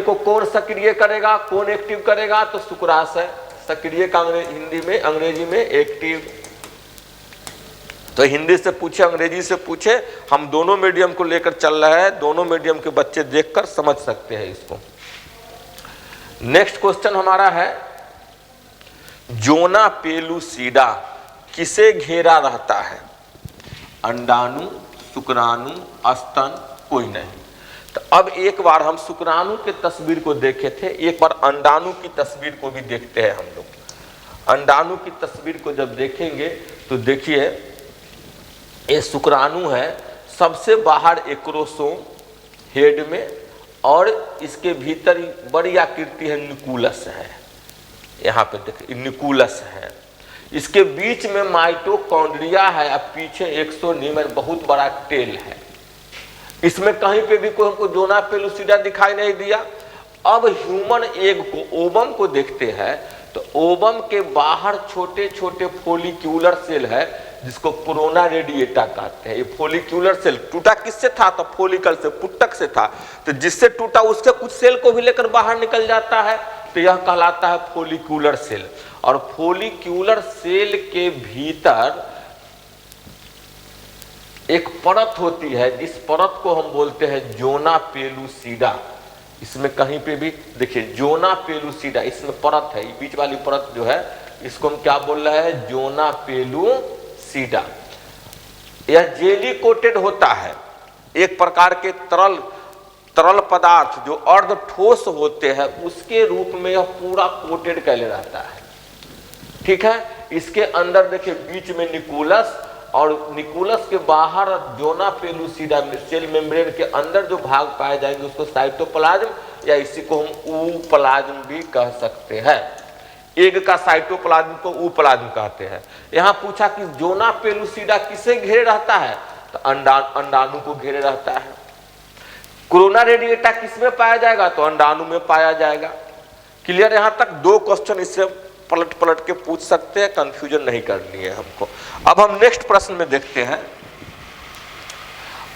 को कौन सक्रिय करेगा, कौन एक्टिव करेगा? तो शुक्राशय। सक्रिय का हिंदी में, अंग्रेजी में एक्टिव। तो हिंदी से पूछे, अंग्रेजी से पूछे, हम दोनों मीडियम को लेकर चल रहे हैं। दोनों मीडियम के बच्चे देखकर समझ सकते हैं इसको। नेक्स्ट क्वेश्चन हमारा है जोना पेलुसिडा किसे घेरा रहता है? अंडाणु, शुक्राणु, स्तन, कोई नहीं। तो अब एक बार हम शुक्राणु के तस्वीर को देखे थे, एक बार अंडाणु की तस्वीर को भी देखते हैं हम लोग। अंडाणु की तस्वीर को जब देखेंगे तो देखिए ये शुक्राणु है, सबसे बाहर एक्रोसोम हेड में, और इसके भीतर बड़ी आकृति है न्यूक्लियस है। यहाँ पे देखिए न्यूक्लियस है, इसके बीच में माइटोकॉन्ड्रिया है, अब पीछे एक्सोनिमर बहुत बड़ा टेल है। इसमें कहीं पे भी कोई हमको जोना पेलुसिडा दिखाई नहीं दिया। अब ह्यूमन एग को, ओवम को देखते हैं तो ओवम के बाहर छोटे छोटे फोलिक्यूलर सेल है जिसको कोरोना रेडिएटा कहते हैं। ये फोलिक्यूलर सेल टूटा किससे था? तो फोलिकल से, पुट्टक से था। तो जिससे टूटा उससे कुछ सेल को भी लेकर बाहर निकल जाता है, तो यह कहलाता है फोलिक्यूलर सेल। और फोलिक्यूलर सेल के भीतर एक परत होती है, जिस परत को हम बोलते हैं जोना पेलुसिडा। इसमें कहीं पे भी देखिए जोना पेलुसिडा, इसमें परत है, बीच वाली परत जो है इसको हम क्या बोल रहे हैं? Zona pellucida. यह जेली कोटेड होता है, एक प्रकार के तरल पदार्थ जो अर्ध ठोस होते हैं उसके रूप में यह पूरा कोटेड कैले रहता है। ठीक है, इसके अंदर देखिए बीच में निकूलस, और निकूलस के बाहर जोना पेलुसिडा सेल मेम्ब्रेन के अंदर जो भाग पाए जाएंगे उसको साइटोप्लाज्म, या इसी को हम ऊप्लाज्म भी कह सकते हैं। एग का साइटोप्लाज्म को ऊप्लाज्म कहते हैं। यहाँ पूछा कि जोना पेलुसिडा किसे घेरे रहता है, तो अंडाणु को घेरे रहता है। कोरोना रेडिएटा किसमें पाया जाएगा, तो अंडाणु में पाया जाएगा। क्लियर? यहाँ तक 2 क्वेश्चन इससे पलट पलट के पूछ सकते हैं, कंफ्यूजन नहीं करनी है हमको। अब हम नेक्स्ट प्रश्न में देखते हैं,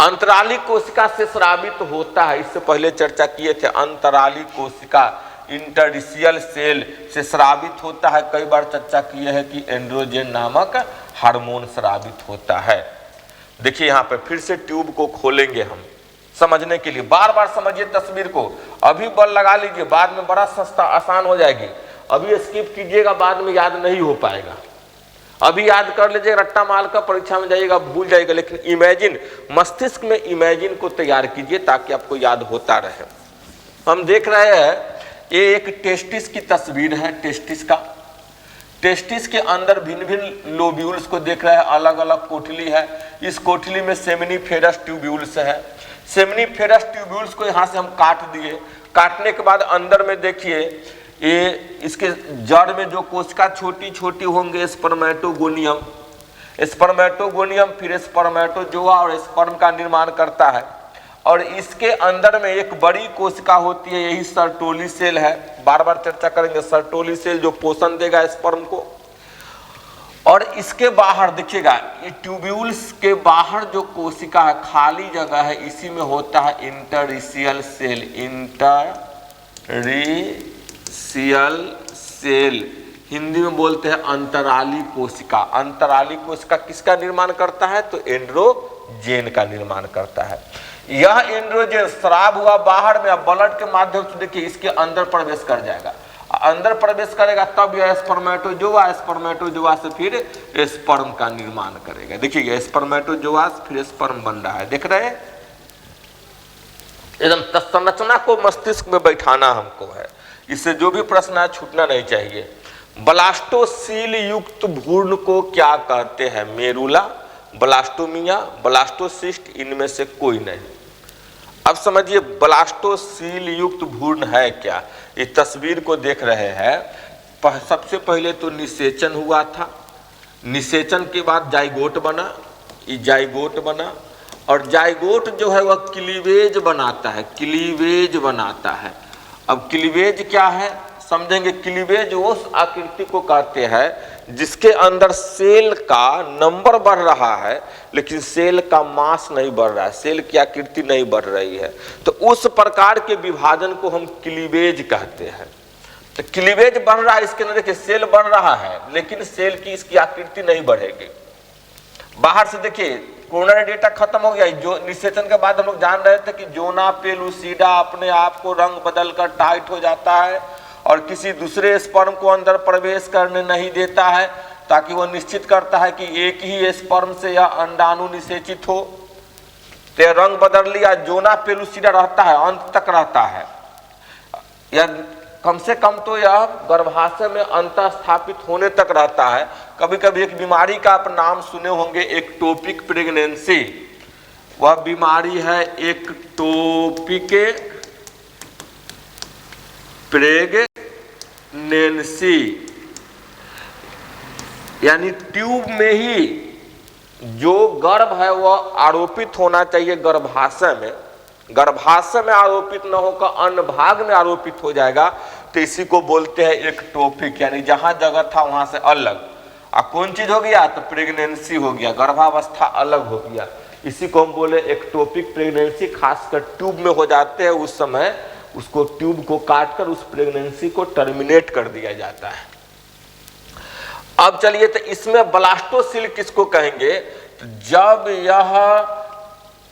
अंतराली कोशिका से स्रावित होता है, इससे पहले चर्चा किए थे, अंतराली कोशिका इंटरस्टिशियल सेल से स्रावित होता है। कई बार चर्चा किए हैं कि एंड्रोजन नामक हार्मोन स्रावित होता है। देखिए यहाँ पे फिर से ट्यूब को खोलेंगे हम समझने के लिए, बार बार समझिए तस्वीर को, अभी बल लगा लीजिए, बाद में बड़ा सस्ता आसान हो जाएगी। अभी स्किप कीजिएगा, बाद में याद नहीं हो पाएगा। अभी याद कर लीजिए, रट्टा माल का परीक्षा में जाइएगा भूल जाइएगा, लेकिन इमेजिन, मस्तिष्क में इमेजिन को तैयार कीजिए ताकि आपको याद होता रहे। हम देख रहे हैं ये एक टेस्टिस की तस्वीर है, टेस्टिस का। टेस्टिस के अंदर भिन्न भिन्न लोब्यूल्स को देख रहे हैं, अलग अलग कोठली है। इस कोठली में सेमिनिफेरस ट्यूब्यूल्स है। सेमिनिफेरस ट्यूब्यूल्स को यहाँ से हम काट दिए। काटने के बाद अंदर में देखिए ये इसके जड़ में जो कोशिका छोटी छोटी होंगे स्पर्मेटोगोनियम, स्पर्मेटोगोनियम फिर स्पर्मेटोजोआ और स्पर्म का निर्माण करता है। और इसके अंदर में एक बड़ी कोशिका होती है, यही सर्टोली सेल है। बार बार चर्चा करेंगे, सर्टोली सेल जो पोषण देगा स्पर्म को। और इसके बाहर देखिएगा, ये ट्यूब्यूल्स के बाहर जो कोशिका है, खाली जगह है, इसी में होता है interstitial cell. Interstitial cell Hindi में बोलते हैं अंतराली कोशिका। अंतराली कोशिका किसका निर्माण करता है, तो एंड्रोजन का निर्माण करता है। यह एंड्रोजन स्राव हुआ बाहर में, अब ब्लड के माध्यम से देखिए इसके अंदर प्रवेश कर जाएगा। अंदर प्रवेश करेगा तब यह स्पर्मेटोजोआ, स्पर्मेटोजोआ से फिर स्पर्म का निर्माण करेगा। देखिए स्पर्मेटोजोआ फिर स्पर्म बन रहा है, देख रहे हैं। एकदम संरचना को मस्तिष्क में बैठाना हमको है, इससे जो भी प्रश्न है छूटना नहीं चाहिए। ब्लास्टोसील युक्त भ्रूण को क्या कहते हैं, मेरुला, ब्लास्टोमिया, ब्लास्टोसिस्ट, इनमें से कोई नहीं। अब समझिए ब्लास्टोसील युक्त भ्रूण है क्या। इस तस्वीर को देख रहे हैं, सबसे पहले तो निषेचन हुआ था, निषेचन के बाद जाइगोट बना, ये जाइगोट बना, और जाइगोट जो है वह क्लीवेज बनाता है, क्लीवेज बनाता है। अब क्लीवेज क्या है समझेंगे। क्लीवेज उस आकृति को कहते हैं जिसके अंदर सेल का नंबर बढ़ रहा है लेकिन सेल का मास नहीं बढ़ रहा है, सेल की आकृति नहीं बढ़ रही है, तो उस प्रकार के विभाजन को हम क्लीवेज कहते हैं। तो क्लीवेज बढ़ रहा है, इसके अंदर देखिए सेल बढ़ रहा है लेकिन सेल की इसकी आकृति नहीं बढ़ेगी। बाहर से देखिए कोरोना डेटा खत्म हो गया। जो निषेचन के बाद हम लोग जान रहे थे कि जोना पेलुसिडा अपने आप को रंग बदलकर टाइट हो जाता है और किसी दूसरे स्पर्म को अंदर प्रवेश करने नहीं देता है, ताकि वह निश्चित करता है कि एक ही स्पर्म से यह अंडाणु निषेचित हो। तो रंग बदल लिया, जोना पेलुसिडा रहता है, अंत तक रहता है, या कम से कम तो यह गर्भाशय में अंत स्थापित होने तक रहता है। कभी कभी एक बीमारी का आप नाम सुने होंगे, एक्टोपिक प्रेगनेंसी। वह बीमारी है एक्टोपिक प्रेगनेंसी, यानी ट्यूब में ही जो गर्भ है वह आरोपित होना चाहिए गर्भाशय में, गर्भाशय में आरोपित न होकर अन्य भाग में आरोपित हो जाएगा, तो इसी को बोलते हैं एक्टोपिक, यानी जहां जगह था वहां से अलग। कौन चीज हो गया, तो प्रेगनेंसी हो गया, गर्भावस्था अलग हो गया, इसी को हम बोले एक्टोपिक प्रेगनेंसी। खासकर ट्यूब में हो जाते हैं उस समय उसको ट्यूब को काटकर उस प्रेगनेंसी को टर्मिनेट कर दिया जाता है। अब चलिए, तो इसमें ब्लास्टोसिल किसको कहेंगे, तो जब यह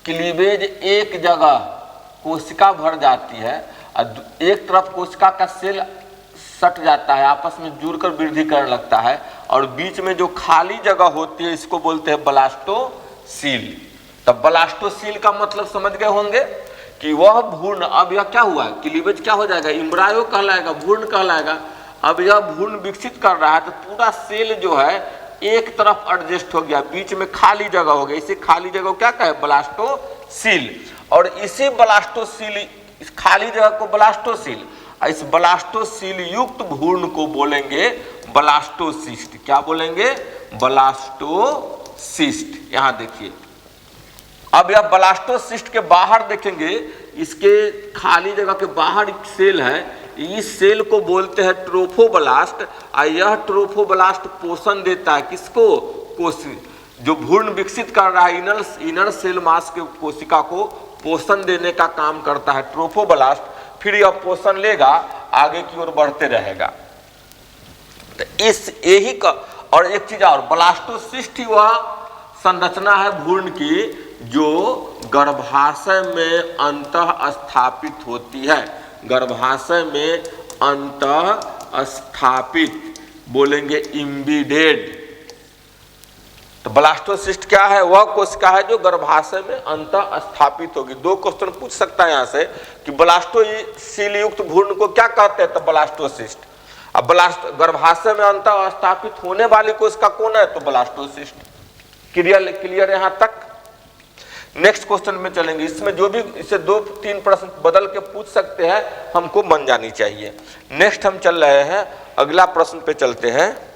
क्लीवेज एक जगह कोशिका भर जाती है, एक तरफ कोशिका का सेल सट जाता है, आपस में जुड़कर वृद्धि करने लगता है, और बीच में जो खाली जगह होती है इसको बोलते हैं ब्लास्टोसील। तब ब्लास्टोसील का मतलब समझ गए होंगे कि वह भ्रूण, अब यह क्या हुआ, क्लीवेज क्या हो जाएगा, इम्ब्रायो कहलाएगा, भ्रूण कहलाएगा। अब यह भ्रूण विकसित कर रहा है तो पूरा सेल जो है एक तरफ एडजस्ट हो गया, बीच में खाली जगह हो गया, इसी खाली जगह को क्या कहे, ब्लास्टोसील। और इसी ब्लास्टोसील, इस खाली जगह को ब्लास्टोसील, इस ब्लास्टोसील युक्त भ्रूण को बोलेंगे ब्लास्टोसिस्ट। क्या बोलेंगे, ब्लास्टोसिस्ट। यहां देखिए, अब यह ब्लास्टोसिस्ट के बाहर देखेंगे, इसके खाली जगह के बाहर एक सेल है, इस सेल को बोलते हैं ट्रोफोब्लास्ट। और यह ट्रोफोब्लास्ट पोषण देता है किसको, जो भ्रूण विकसित कर रहा है इनर सेल मास के कोशिका को पोषण देने का काम करता है ट्रोफोब्लास्ट। फिर यह पोषण लेगा, आगे की ओर बढ़ते रहेगा। तो इस यही का, और एक चीज और, ब्लास्टोसिस्ट ही वह संरचना है भ्रूण की जो गर्भाशय में अंतः स्थापित होती है। गर्भाशय में अंतः स्थापित बोलेंगे इम्बीडेड। तो ब्लास्टोसिस्ट क्या है, वह कोशिका है जो गर्भाशय में अंतः स्थापित होगी। दो क्वेश्चन पूछ सकता है यहाँ से कि ब्लास्टोसील युक्त भ्रूण को क्या कहते हैं, तो ब्लास्टोसिस्ट। अब गर्भाशय में अंतः स्थापित होने वाली कोशिका कौन है, तो ब्लास्टोसिस्ट। क्लियर यहाँ तक। नेक्स्ट क्वेश्चन में चलेंगे, इसमें जो भी इसे 2-3 प्रश्न बदल के पूछ सकते हैं, हमको मन जानी चाहिए। नेक्स्ट हम चल रहे हैं, अगला प्रश्न पे चलते हैं।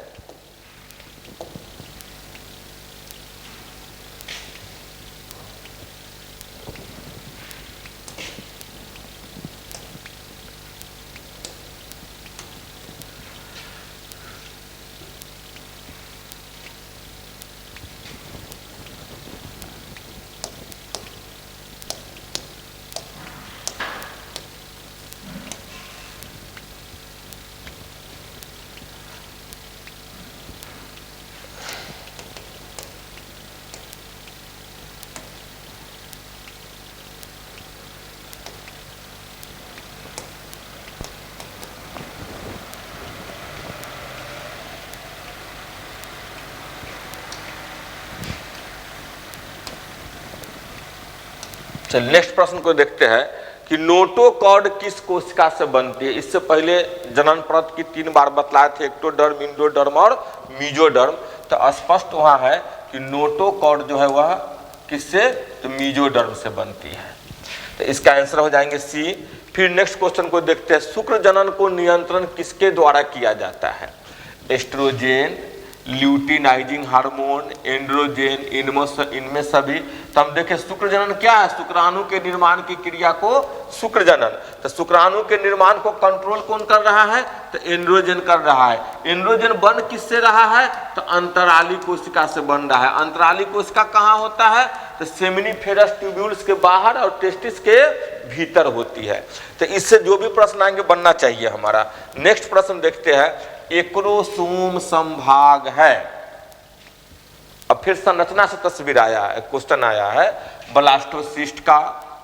चलिए नेक्स्ट प्रश्न को देखते हैं कि नोटोकॉर्ड किस कोशिका से बनती है। इससे पहले जनन परत की 3 बार बतलाए थे, एक्टोडर्म, इंडोडर्म और मीजोडर्म। तो स्पष्ट वहां है कि नोटोकॉर्ड जो है वह किससे, तो मीजोडर्म से बनती है। तो इसका आंसर हो जाएंगे सी। फिर नेक्स्ट क्वेश्चन को देखते हैं, शुक्र जनन को नियंत्रण किसके द्वारा किया जाता है। एस्ट्रोजेन, ल्यूटिनाइजिंग हार्मोन, एंड्रोजेन, इनमें सभी। तो हम देखें शुक्र जनन क्या है, शुक्राणु के निर्माण की क्रिया को शुक्र जनन। तो शुक्राणु के निर्माण को कंट्रोल कौन कर रहा है, तो एंड्रोजन कर रहा है। एंड्रोजन बन किससे रहा है, तो अंतराली कोशिका से बन रहा है। अंतराली कोशिका कहाँ होता है, तो सेमिनिफेरस ट्यूब्यूल्स के बाहर और टेस्टिस के भीतर होती है। तो इससे जो भी प्रश्न आएंगे बनना चाहिए हमारा। नेक्स्ट प्रश्न देखते हैं, एक्रोसोम संभाग है। अब फिर संरचना से तस्वीर आया है, क्वेश्चन आया है ब्लास्टोसिस्ट का,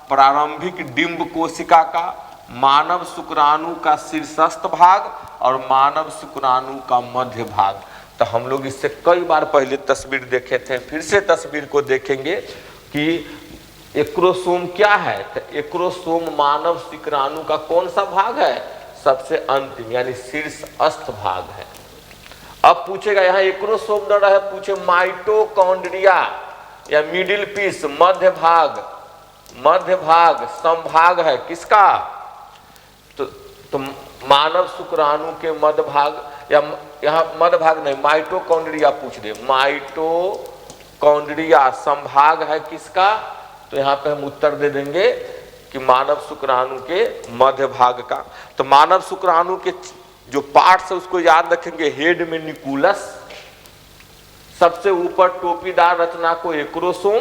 प्रारंभिक डिंब कोशिका का, मानव शुक्राणु का शीर्षस्थ भाग और मानव शुक्राणु का मध्य भाग। तो हम लोग इससे कई बार पहले तस्वीर देखे थे, फिर से तस्वीर को देखेंगे कि एक्रोसोम क्या है। तो एक्रोसोम मानव शुक्राणु का कौन सा भाग है, सबसे अंतिम यानी शीर्षस्थ भाग है। अब पूछेगा यहाँ एक्रोसोम न रहे, पूछे माइटोकॉन्ड्रिया या मिडिल पीस, मध्य भाग संभाग है किसका, तो मानव शुक्राणु के मध्य भाग, या यहाँ मध्य भाग नहीं, माइटोकॉन्ड्रिया पूछ दे, माइटोकॉन्ड्रिया संभाग है किसका। तो यहाँ पे हम उत्तर दे देंगे कि मानव शुक्राणु के मध्य भाग का। तो मानव शुक्राणु के जो पार्ट्स है उसको याद रखेंगे, हेड में न्यूक्लियस, सबसे ऊपर टोपीदार रचना को एक्रोसोम,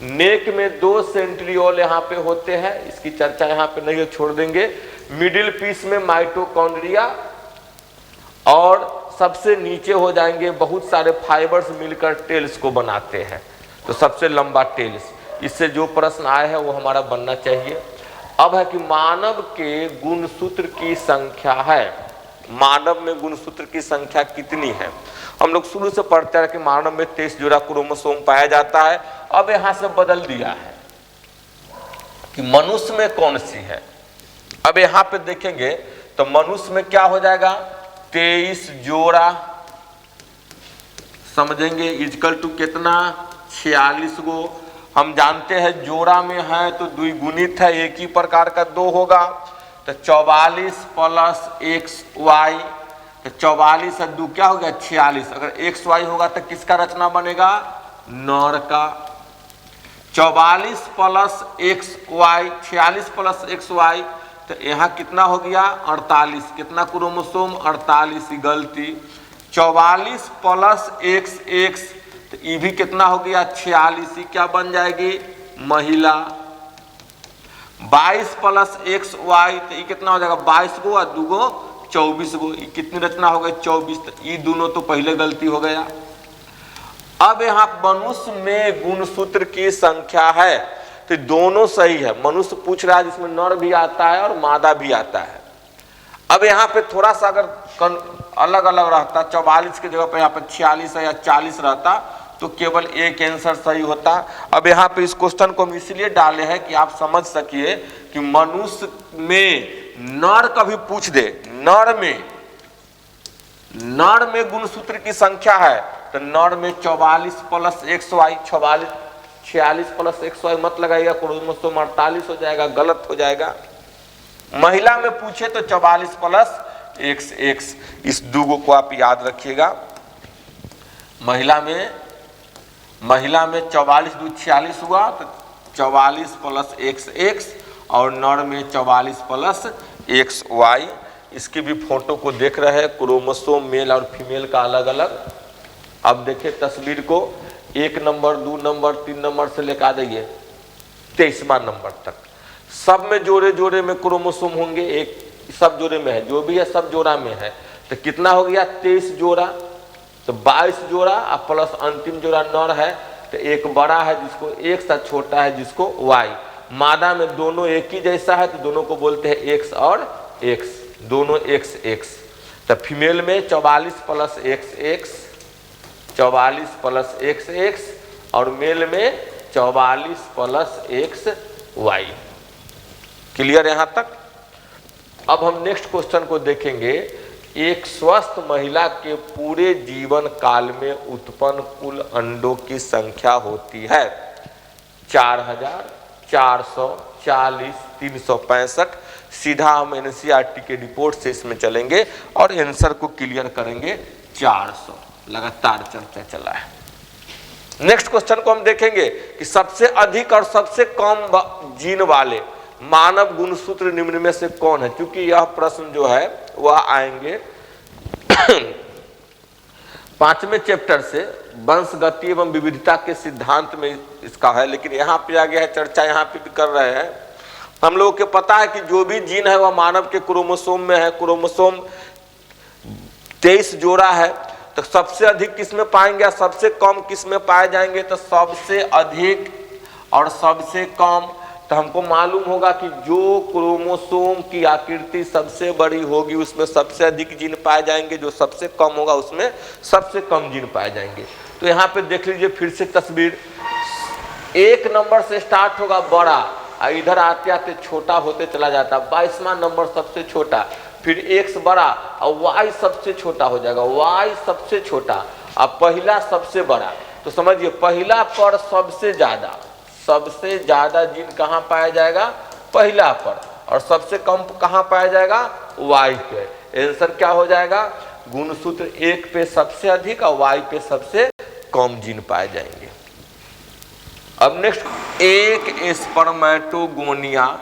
नेक में 2 सेंट्रियोल यहाँ पे होते हैं, इसकी चर्चा यहाँ पे नहीं छोड़ देंगे। मिडिल पीस में माइटोकॉन्ड्रिया और सबसे नीचे हो जाएंगे बहुत सारे फाइबर्स मिलकर टेल्स को बनाते हैं। तो सबसे लंबा टेल्स, इससे जो प्रश्न आए हैं वो हमारा बनना चाहिए। अब है कि मानव के गुणसूत्र की संख्या है, मानव में गुणसूत्र की संख्या कितनी है। हम लोग शुरू से पढ़ते हैं कि मानव में 23 जोड़ा क्रोमोसोम पाया जाता है। अब यहां से बदल दिया है कि मनुष्य में कौन सी है। अब यहां पे देखेंगे तो मनुष्य में क्या हो जाएगा, 23 जोड़ा समझेंगे इक्वल टू कितना 46 गो। हम जानते हैं जोड़ा में है तो द्विगुणित है, एक ही प्रकार का 2 होगा तो 44 प्लस XY, तो 44 और 2 क्या हो गया 46। अगर XY होगा तो किसका रचना बनेगा नर का। 44 प्लस XY 46 प्लस XY तो यहाँ कितना हो गया 48। कितना क्रोमोसोम 48, गलती। 44 प्लस XX तो ये भी कितना हो गया 46, क्या बन जाएगी महिला। 22 प्लस XY तो ये कितना हो जाएगा 22 गो और 2 गो 24 गो, ये कितनी रचना हो गई 24। तो ये दोनों तो पहले गलती हो गया। अब यहाँ मनुष्य में गुणसूत्र की संख्या है तो दोनों सही है। मनुष्य पूछ रहा है जिसमें नर भी आता है और मादा भी आता है। अब यहाँ पे थोड़ा सा अगर अलग अलग रहता 44 की जगह पे यहाँ पे 46 या 40 रहता तो केवल एक आंसर सही होता। अब यहाँ पे इस क्वेश्चन को हम इसलिए डाले हैं कि आप समझ सकिए कि मनुष्य में नर कभी पूछ दे, नर में गुणसूत्र की संख्या है तो नर में 44 प्लस XY 46 प्लस XY मत लगाइएगा, क्रोमोसोम 48 हो जाएगा, गलत हो जाएगा। महिला में पूछे तो 44 प्लस XX, इस 2 को आप याद रखिएगा। महिला में 44 2 46 हुआ तो 44 प्लस XX और नर में 44 प्लस XY। इसकी भी फोटो को देख रहे हैं, क्रोमोसोम मेल और फीमेल का अलग अलग। अब देखिए तस्वीर को 1 नंबर 2 नंबर 3 नंबर से लेकर जाइए 23वां नंबर तक। सब में जोड़े जोड़े में क्रोमोसोम होंगे, एक सब जोड़े में है, जो भी है सब जोड़ा में है। तो कितना हो गया 23 जोड़ा, तो 22 जोड़ा और प्लस अंतिम जोड़ा नर है तो एक बड़ा है जिसको X और छोटा है जिसको Y। मादा में दोनों एक ही जैसा है तो दोनों को बोलते हैं X और X, दोनों XX। तो फीमेल में 44 प्लस XX 44 प्लस XX और मेल में 44 प्लस XY। क्लियर यहाँ तक। अब हम नेक्स्ट क्वेश्चन को देखेंगे। एक स्वस्थ महिला के पूरे जीवन काल में उत्पन्न कुल अंडों की संख्या होती है 4440 365। सीधा हम NCERT के रिपोर्ट से इसमें चलेंगे और आंसर को क्लियर करेंगे 400। लगातार चलते चला है। नेक्स्ट क्वेश्चन को हम देखेंगे कि सबसे अधिक और सबसे कम जीन वाले मानव गुणसूत्र निम्न में से कौन है। क्योंकि यह प्रश्न जो है वह आएंगे 5वें चैप्टर से वंशगति एवं विविधता के सिद्धांत में इसका है, लेकिन यहाँ पे आ गया है चर्चा, यहाँ पे भी कर रहे हैं। हम लोगों को पता है कि जो भी जीन है वह मानव के क्रोमोसोम में है। क्रोमोसोम 23 जोड़ा है तो सबसे अधिक किस में पाएंगे, सबसे कम किस में पाए जाएंगे। तो सबसे अधिक और सबसे कम, तो हमको मालूम होगा कि जो क्रोमोसोम की आकृति सबसे बड़ी होगी उसमें सबसे अधिक जीन पाए जाएंगे, जो सबसे कम होगा उसमें सबसे कम जीन पाए जाएंगे। तो यहाँ पे देख लीजिए फिर से तस्वीर, 1 नंबर से स्टार्ट होगा बड़ा और इधर आते आते छोटा होते चला जाता। 22वां नंबर सबसे छोटा, फिर X बड़ा और Y सबसे छोटा हो जाएगा, Y सबसे छोटा और पहला सबसे बड़ा। तो समझिए पहला पर सबसे ज्यादा जीन कहाँ पाया जाएगा, पहला पर, और सबसे कम कहाँ पाया जाएगा, Y पे। आंसर क्या हो जाएगा, गुणसूत्र 1 पे सबसे अधिक और Y पे सबसे कम जीन पाए जाएंगे। अब नेक्स्ट, एक स्पर्मेटोगोनिया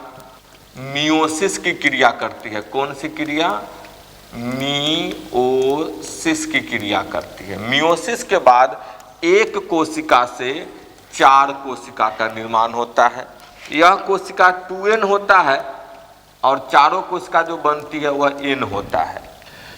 मियोसिस की क्रिया करती है। कौन सी क्रिया, मियोसिस की क्रिया करती है। मियोसिस के बाद एक कोशिका से 4 कोशिका का निर्माण होता है। यह कोशिका 2n होता है और चारों कोशिका जो बनती है वह n होता है।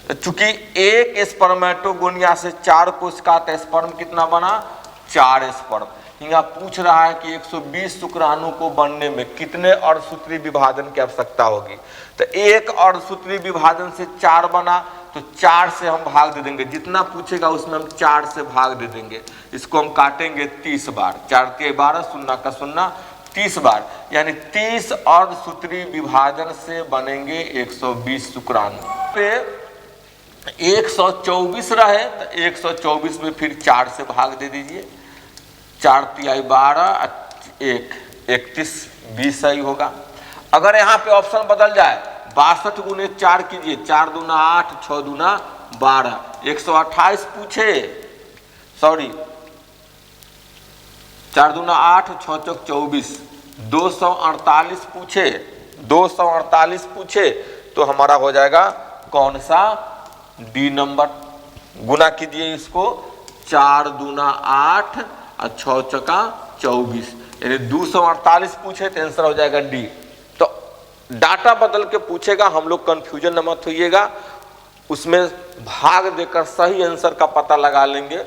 तो चूंकि एक स्पर्मेटोगोनिया से 4 कोशिका, तो स्पर्म कितना बना, 4 स्पर्म। यहाँ पूछ रहा है कि 120 शुक्राणु को बनने में कितने अर्धसूत्री विभाजन की आवश्यकता होगी। तो एक अर्धसूत्री विभाजन से 4 बना तो 4 से हम भाग दे देंगे, जितना पूछेगा उसमें हम 4 से भाग दे देंगे। इसको हम काटेंगे 30 बार, 4 × 12 0 का 0 30 बार, यानी 30 अर्धसूत्री विभाजन से बनेंगे 120 शुक्राणु। पे 124 रहे तो 124 में फिर 4 से भाग दे दीजिए, 4 तिहाई 12, 31, 20 सही होगा। अगर यहाँ पे ऑप्शन बदल जाए 62 गुने 4 कीजिए, 4 दूना 8, 6 दूना 12, 128 पूछे, सॉरी 4 दूना 8, 6 चौक 24, 248 पूछे, 248 पूछे तो हमारा हो जाएगा कौन सा, डी नंबर। गुना कीजिए इसको, 4 दूना 8 और 6 चौका 24, यानी 248 पूछे तो आंसर हो जाएगा डी। तो डाटा बदल के पूछेगा, हम लोग कंफ्यूजन न मत होइएगा, उसमें भाग देकर सही आंसर का पता लगा लेंगे।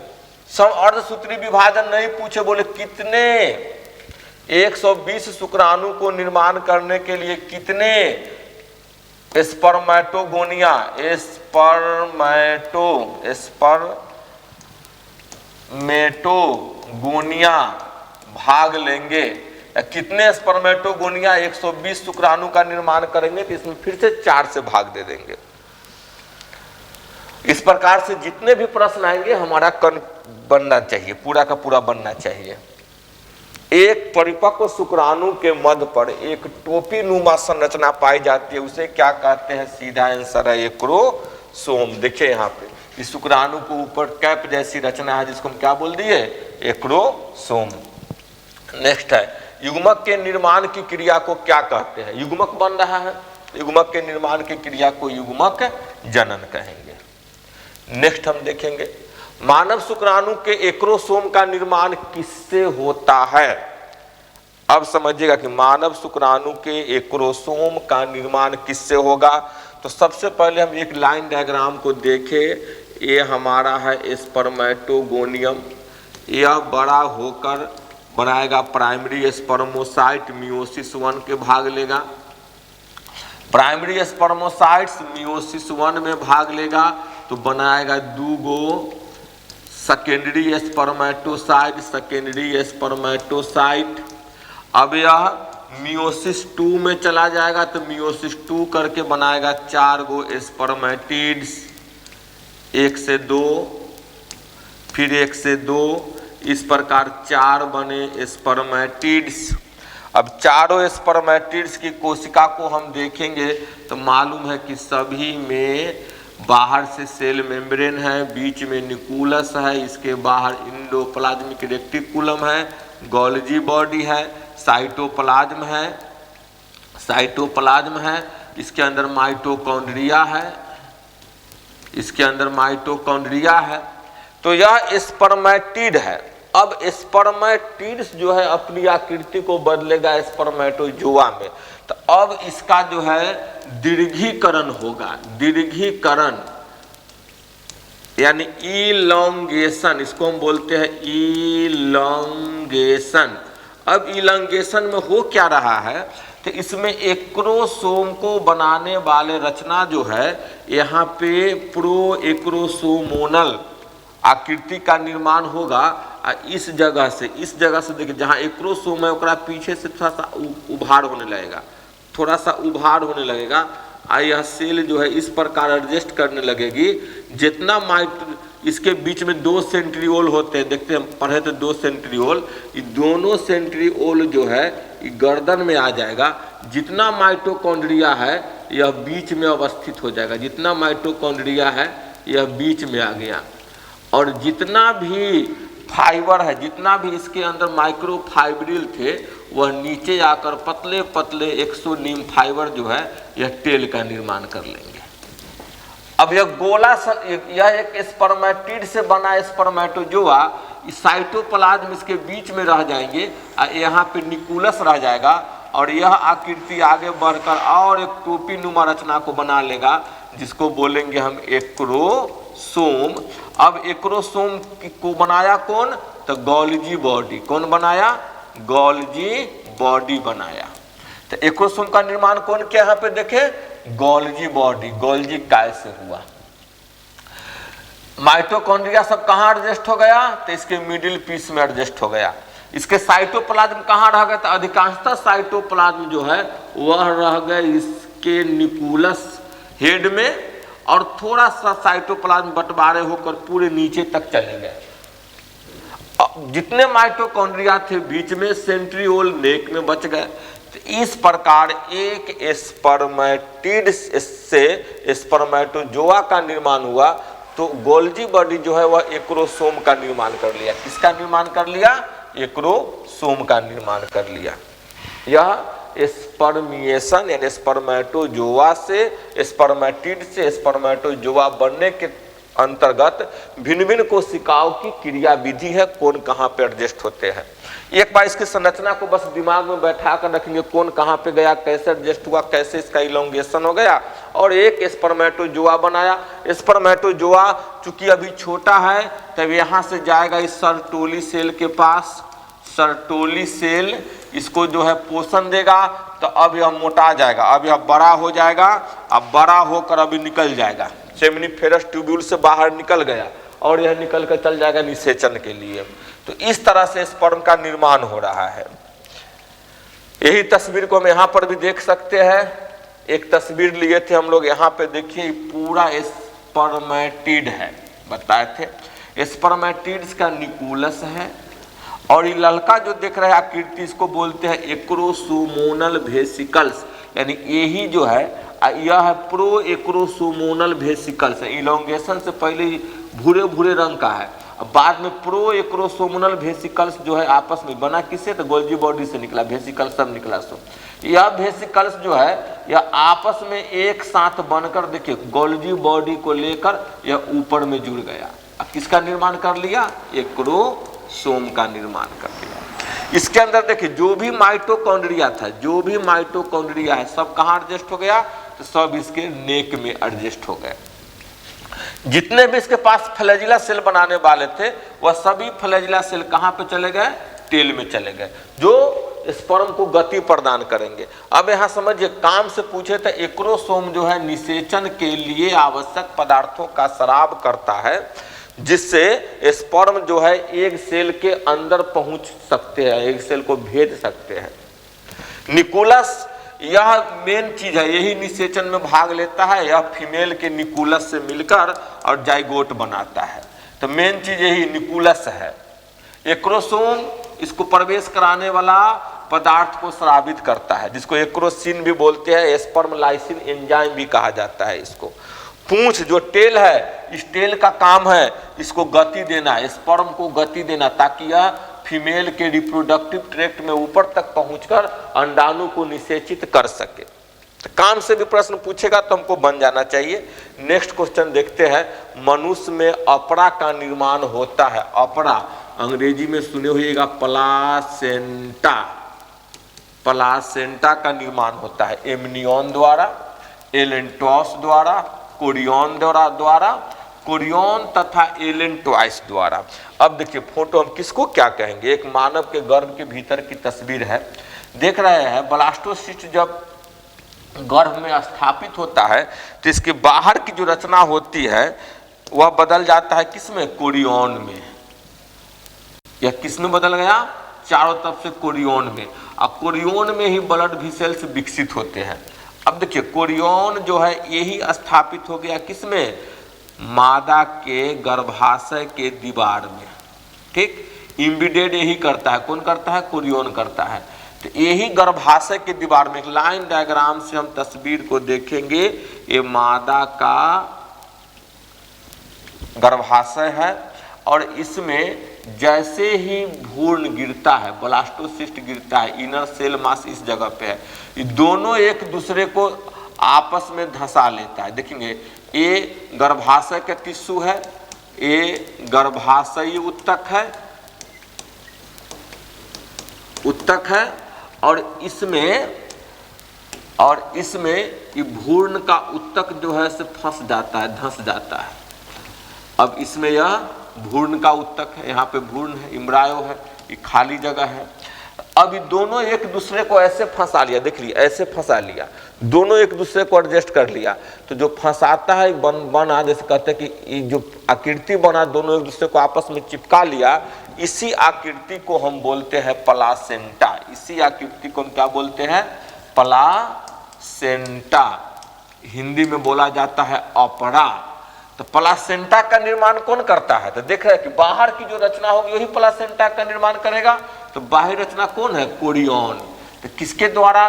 सम अर्धसूत्री विभाजन नहीं पूछे, बोले कितने 120 शुक्राणु को निर्माण करने के लिए कितने स्पर्मेटोगोनिया, स्पर्मेटोगोनिया भाग लेंगे, कितने स्पर्मेटोगोनिया 120 शुक्राणु का निर्माण करेंगे, तो इसमें फिर से 4 से भाग दे देंगे। इस प्रकार से जितने भी प्रश्न आएंगे हमारा बनना चाहिए, पूरा का पूरा बनना चाहिए। एक परिपक्व शुक्राणु के मध्य पर एक टोपी नुमा संरचना पाई जाती है, उसे क्या कहते हैं, सीधा आंसर है एक्रोसोम। देखिए यहाँ पे इस शुक्राणु को ऊपर कैप जैसी रचना है जिसको हम क्या बोल दिए, एक्रोसोम। नेक्स्ट है युग्मक के निर्माण की क्रिया को क्या कहते हैं, युग्मक बन रहा है, युग्मक के निर्माण की क्रिया को युग्मक जनन कहेंगे। नेक्स्ट हम देखेंगे मानव शुक्राणु के एक्रोसोम का निर्माण किससे होता है। अब समझिएगा कि मानव शुक्राणु के एक्रोसोम का निर्माण किससे होगा। तो सबसे पहले हम एक लाइन डायग्राम को देखें। ये हमारा है स्पर्मेटोगोनियम, यह बड़ा होकर बनाएगा प्राइमरी स्पर्मोसाइट, मियोसिस 1 के भाग लेगा। प्राइमरी स्पर्मोसाइट्स मियोसिस 1 में भाग लेगा तो बनाएगा 2 गो सेकेंडरी स्पर्मेटोसाइट। अब यह मियोसिस 2 में चला जाएगा तो मियोसिस 2 करके बनाएगा 4 गो स्पर्मेटिड्स, 1 से 2, फिर 1 से 2, इस प्रकार 4 बने स्पर्मेटिड्स। अब चारों स्पर्मेटिड्स की कोशिका को हम देखेंगे तो मालूम है कि सभी में बाहर से सेल मेम्ब्रेन है, बीच में न्यूक्लियस है, इसके बाहर इंडोप्लाज्मिक रेटिकुलम है, गोल्जी बॉडी है, साइटोप्लाज्म है, इसके अंदर माइटोकॉन्ड्रिया है, तो यह स्पर्मेटिड है। अब स्पर्मेटिड्स जो है अपनी आकृति को बदलेगा स्पर्मेटोजोआ में, तो अब इसका जो है दीर्घीकरण होगा, दीर्घीकरण यानी इलॉन्गेशन, इसको हम बोलते हैं इलॉन्गेशन। अब इलॉन्गेशन में हो क्या रहा है, तो इसमें एक्रोसोम को बनाने वाले रचना जो है यहाँ पे प्रो एक्रोसोमोनल आकृति का निर्माण होगा। इस जगह से देखिए जहाँ एक्रोसोम है ओकरा पीछे से थोड़ा सा उभार होने लगेगा, थोड़ा सा उभार होने लगेगा, और यह सेल जो है इस प्रकार एडजस्ट करने लगेगी। जितना इसके बीच में 2 सेंट्रियोल होते हैं, देखते हैं पढ़े तो 2 सेंट्रियोल, ये दोनों सेंट्रियोल जो है ये गर्दन में आ जाएगा। जितना माइटोकॉन्ड्रिया है यह बीच में अवस्थित हो जाएगा, जितना माइटोकॉन्ड्रिया है यह बीच में आ गया, और जितना भी फाइबर है, जितना भी इसके अंदर माइक्रोफाइब्रिल थे वह नीचे आकर पतले पतले एक्सोनीम फाइबर जो है यह टेल का निर्माण कर लेंगे। अब यह गोला यह एक स्पर्मेटिड से बना स्पर्मेटोजोआ, साइटोप्लाज्म इसके बीच में रह जाएंगे, यहाँ पे न्यूक्लियस रह जाएगा, और यह आकृति आगे बढ़कर और एक टोपी नुमा रचना को बना लेगा जिसको बोलेंगे हम एक्रोसोम। अब एक्रोसोम को बनाया कौन, तो गोल्जी बॉडी। कौन बनाया, गोल्जी बॉडी बनाया। तो एक्रोसोम का निर्माण कौन किया, यहाँ पे देखे गोल्जी बॉडी, गोल्जी काय से हुआ। माइटोकॉन्ड्रिया सब कहाँ एडजस्ट हो गया, तो इसके मिडिल पीस में एडजस्ट हो गया। इसके साइटोप्लाज्म कहाँ रह गया, तो अधिकांशतः साइटोप्लाज्म जो है वह रह गए इसके न्यूक्लियस हेड में, और थोड़ा सा साइटोप्लाज्म बंटवारे होकर पूरे नीचे तक चले गए। जितने माइटोकॉन्ड्रिया थे बीच में सेंट्रियोल नेक में बच गए। तो इस प्रकार एक स्पर्मेटिड से स्पर्मेटोजोआ का निर्माण हुआ। तो गोल्जी बॉडी जो है वह एक्रोसोम का निर्माण कर लिया। किसका निर्माण कर लिया? एक्रोसोम का निर्माण कर लिया। यह स्पर्मिएशन यानी स्पर्मेटोजोआ से स्पर्मेटिड से स्पर्मेटोजोआ बनने के अंतर्गत भिन्न भिन्न कोशिकाओं की क्रिया विधि है, कौन कहाँ पे एडजस्ट होते हैं। एक बार इसकी संरचना को बस दिमाग में बैठा कर रखेंगे, कौन कहाँ पे गया, कैसे एडजस्ट हुआ, कैसे इसका इलोंगेशन हो गया और एक स्पर्मेटोजोआ बनाया। स्पर्मेटोजोआ चूंकि अभी छोटा है तब यहाँ से जाएगा इस सर्टोली सेल के पास। सर्टोली सेल इसको जो है पोषण देगा। तो अब यह मोटा जाएगा, अब यह बड़ा हो जाएगा, अब बड़ा होकर अभी निकल जाएगा, सेमिनिफेरस ट्यूब्यूल से बाहर निकल गया और यह निकल कर चल जाएगा निषेचन के लिए। तो इस तरह से स्पर्म का निर्माण हो रहा है। यही तस्वीर को हम यहाँ पर भी देख सकते हैं। एक तस्वीर लिए थे हम लोग, यहाँ पे देखिए पूरा स्पर्मेटिड है, बताए थे। स्पर्मेटिड्स का निकूलस है और ये लड़का जो देख रहे हैं आकृति, इसको बोलते हैं एक्रोसोमोनल वेसिकल्स, यानी यही जो है यह है प्रो एक्रोसोमोनल वेसिकल्स है। इलोंगेशन से पहले भूरे भूरे रंग का है, अब बाद में प्रो एक्रोसोमोनल वेसिकल्स जो है आपस में बना किससे? तो गोल्जी बॉडी से निकला, वेसिकल्स सब निकला। सो यह वेसिकल्स जो है यह आपस में एक साथ बनकर देखिए गोल्जी बॉडी को लेकर यह ऊपर में जुड़ गया। अब किसका निर्माण कर लिया? एक्रोसोम का निर्माण कर लिया। इसके अंदर देखिए जो भी माइटोकॉन्ड्रिया था, जो भी माइटोकॉन्ड्रिया है सब कहाँ एडजस्ट हो गया? तो सब इसके नेक में एडजस्ट हो गए। जितने भी इसके पास फ्लैजिला सेल बनाने वाले थे वह सभी फ्लैजिला सेल कहाँ पे चले गए? टेल में चले गए, जो स्पर्म को गति प्रदान करेंगे। अब यहाँ समझिए, काम से पूछे तो एक्रोसोम जो है निषेचन के लिए आवश्यक पदार्थों का स्राव करता है, जिससे स्पर्म जो है एक सेल के अंदर पहुंच सकते हैं, एक सेल को भेज सकते हैं। निकूलस यह मेन चीज है, यही निषेचन में भाग लेता है। यह फीमेल के निकूलस से मिलकर और जाइगोट बनाता है। तो मेन चीज यही निकूलस है। एक्रोसोम इसको प्रवेश कराने वाला पदार्थ को स्रावित करता है, जिसको एक्रोसिन भी बोलते हैं, स्पर्मलाइसिन एंजाइम भी कहा जाता है इसको। पूंछ जो टेल है, इस टेल का काम है इसको गति देना, स्पर्म को गति देना, ताकि यह फीमेल के रिप्रोडक्टिव ट्रैक्ट में ऊपर तक पहुंचकर अंडाणु को निषेचित कर सके। तो काम से भी प्रश्न पूछेगा तो हमको बन जाना चाहिए। नेक्स्ट क्वेश्चन देखते हैं। मनुष्य में अपरा का निर्माण होता है। अपरा अंग्रेजी में सुने होइएगा प्लासेंटा। प्लासेंटा का निर्माण होता है एमनियन द्वारा, एलेंटोस द्वारा, कोरियन द्वारा, कोरियन तथा एलेंटोइस द्वारा। अब देखिए फोटो हम किसको क्या कहेंगे? एक मानव के गर्भ के भीतर की तस्वीर है। देख रहे हैं ब्लास्टोसिस्ट जब गर्भ में स्थापित होता है तो इसके बाहर की जो रचना होती है वह बदल जाता है किसमें? कोरियन में। यह किसमें बदल गया? चारों तरफ से कोरियन में। अब कोरियन में ही ब्लड वेसल्स विकसित होते हैं। अब देखिए कोरियन जो है यही स्थापित हो गया किसमें? मादा के गर्भाशय के दीवार में। ठीक, इम्बिडेड यही करता है। कौन करता है? कोरियन करता है। तो यही गर्भाशय के दीवार में एक लाइन डायग्राम से हम तस्वीर को देखेंगे। ये मादा का गर्भाशय है और इसमें जैसे ही भ्रूण गिरता है, ब्लास्टोसिस्ट गिरता है, इनर सेल मास इस जगह पे है, ये दोनों एक दूसरे को आपस में धंसा लेता है। देखेंगे ये गर्भाशय का टिश्यू है, ये गर्भाशयी उत्तक है और इसमें ये भ्रूण का उत्तक जो है से फंस जाता है, धंस जाता है। अब इसमें यह भ्रूण का उत्तक है, यहाँ पे भ्रूण है, इम्ब्रायो है, ये खाली जगह है। अब ये दोनों एक दूसरे को ऐसे फंसा लिया, देख लिया, ऐसे फंसा लिया, दोनों एक दूसरे को एडजस्ट कर लिया। तो जो फंसाता है बना, जैसे कहते हैं कि ये जो आकृति बना, दोनों एक दूसरे को आपस में चिपका लिया, इसी आकृति को हम बोलते हैं प्लासेंटा। इसी आकृति को हम क्या बोलते हैं? प्लासेंटा। हिंदी में बोला जाता है अपरा। तो प्लासेंटा का निर्माण कौन करता है? तो देख रहे हैं कि बाहर की जो रचना होगी वही प्लासेंटा का निर्माण करेगा। तो बाहरी रचना कौन है? कोरियन। तो किसके द्वारा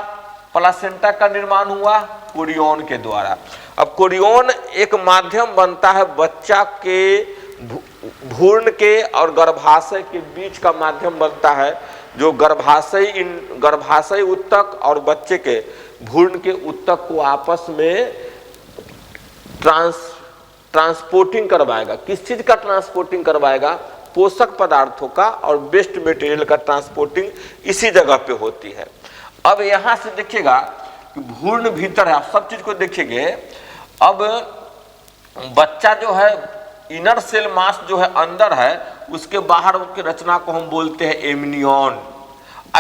प्लासेंटा का निर्माण हुआ? कोरियन के द्वारा। अब कोरियन एक माध्यम बनता है बच्चा के भ्रूण के और गर्भाशय के बीच का माध्यम बनता है, जो गर्भाशय उत्तक और बच्चे के भ्रूण के उत्तक को आपस में ट्रांसपोर्टिंग करवाएगा। किस चीज का ट्रांसपोर्टिंग करवाएगा? पोषक पदार्थों का और वेस्ट मटेरियल का ट्रांसपोर्टिंग इसी जगह पे होती है। अब यहां से देखिएगा कि भ्रूण भीतर है, आप सब चीज को देखिएगा। अब बच्चा जो है इनर सेल मास जो है अंदर है, उसके बाहर की रचना को हम बोलते हैं एमनियन।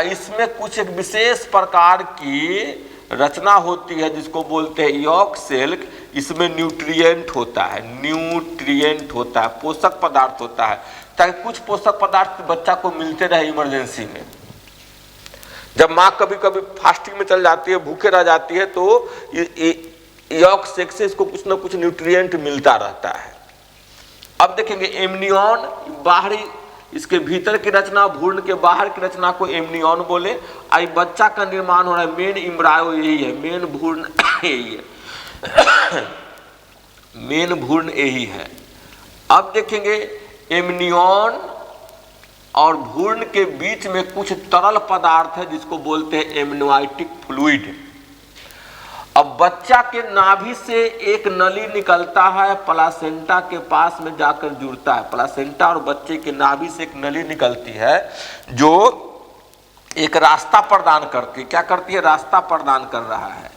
इसमें कुछ एक विशेष प्रकार की रचना होती है जिसको बोलते हैं यॉर्क सेल। इसमें न्यूट्रिएंट होता है, पोषक पदार्थ होता है, ताकि कुछ पोषक पदार्थ बच्चा को मिलते रहे इमरजेंसी में। जब माँ कभी कभी फास्टिंग में चल जाती है, भूखे रह जाती है, तो यॉर्क सेल से इसको कुछ ना कुछ न्यूट्रिएंट मिलता रहता है। अब देखेंगे एमनियन बाहरी, इसके भीतर की रचना, भ्रूण के बाहर की रचना को एमनियन बोले। आई बच्चा का निर्माण हो रहा है, मेन इम्ब्रायो यही है, मेन भ्रूण यही है, मेन भ्रूण यही है। अब देखेंगे एमनियन और भ्रूण के बीच में कुछ तरल पदार्थ है जिसको बोलते हैं एमनियोटिक फ्लूइड। अब बच्चा के नाभि से एक नली निकलता है, प्लासेंटा के पास में जाकर जुड़ता है। प्लासेंटा और बच्चे के नाभि से एक नली निकलती है जो एक रास्ता प्रदान करती है। क्या करती है? रास्ता प्रदान कर रहा है।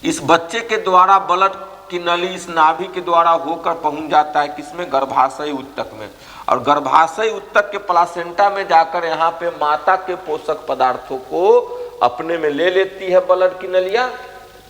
इस बच्चे के द्वारा ब्लड की नली इस नाभि के द्वारा होकर पहुंच जाता है किसमें? गर्भाशय उत्तक में। और गर्भाशय उत्तक के प्लासेंटा में जाकर यहाँ पे माता के पोषक पदार्थों को अपने में ले लेती है, ब्लड की नलियां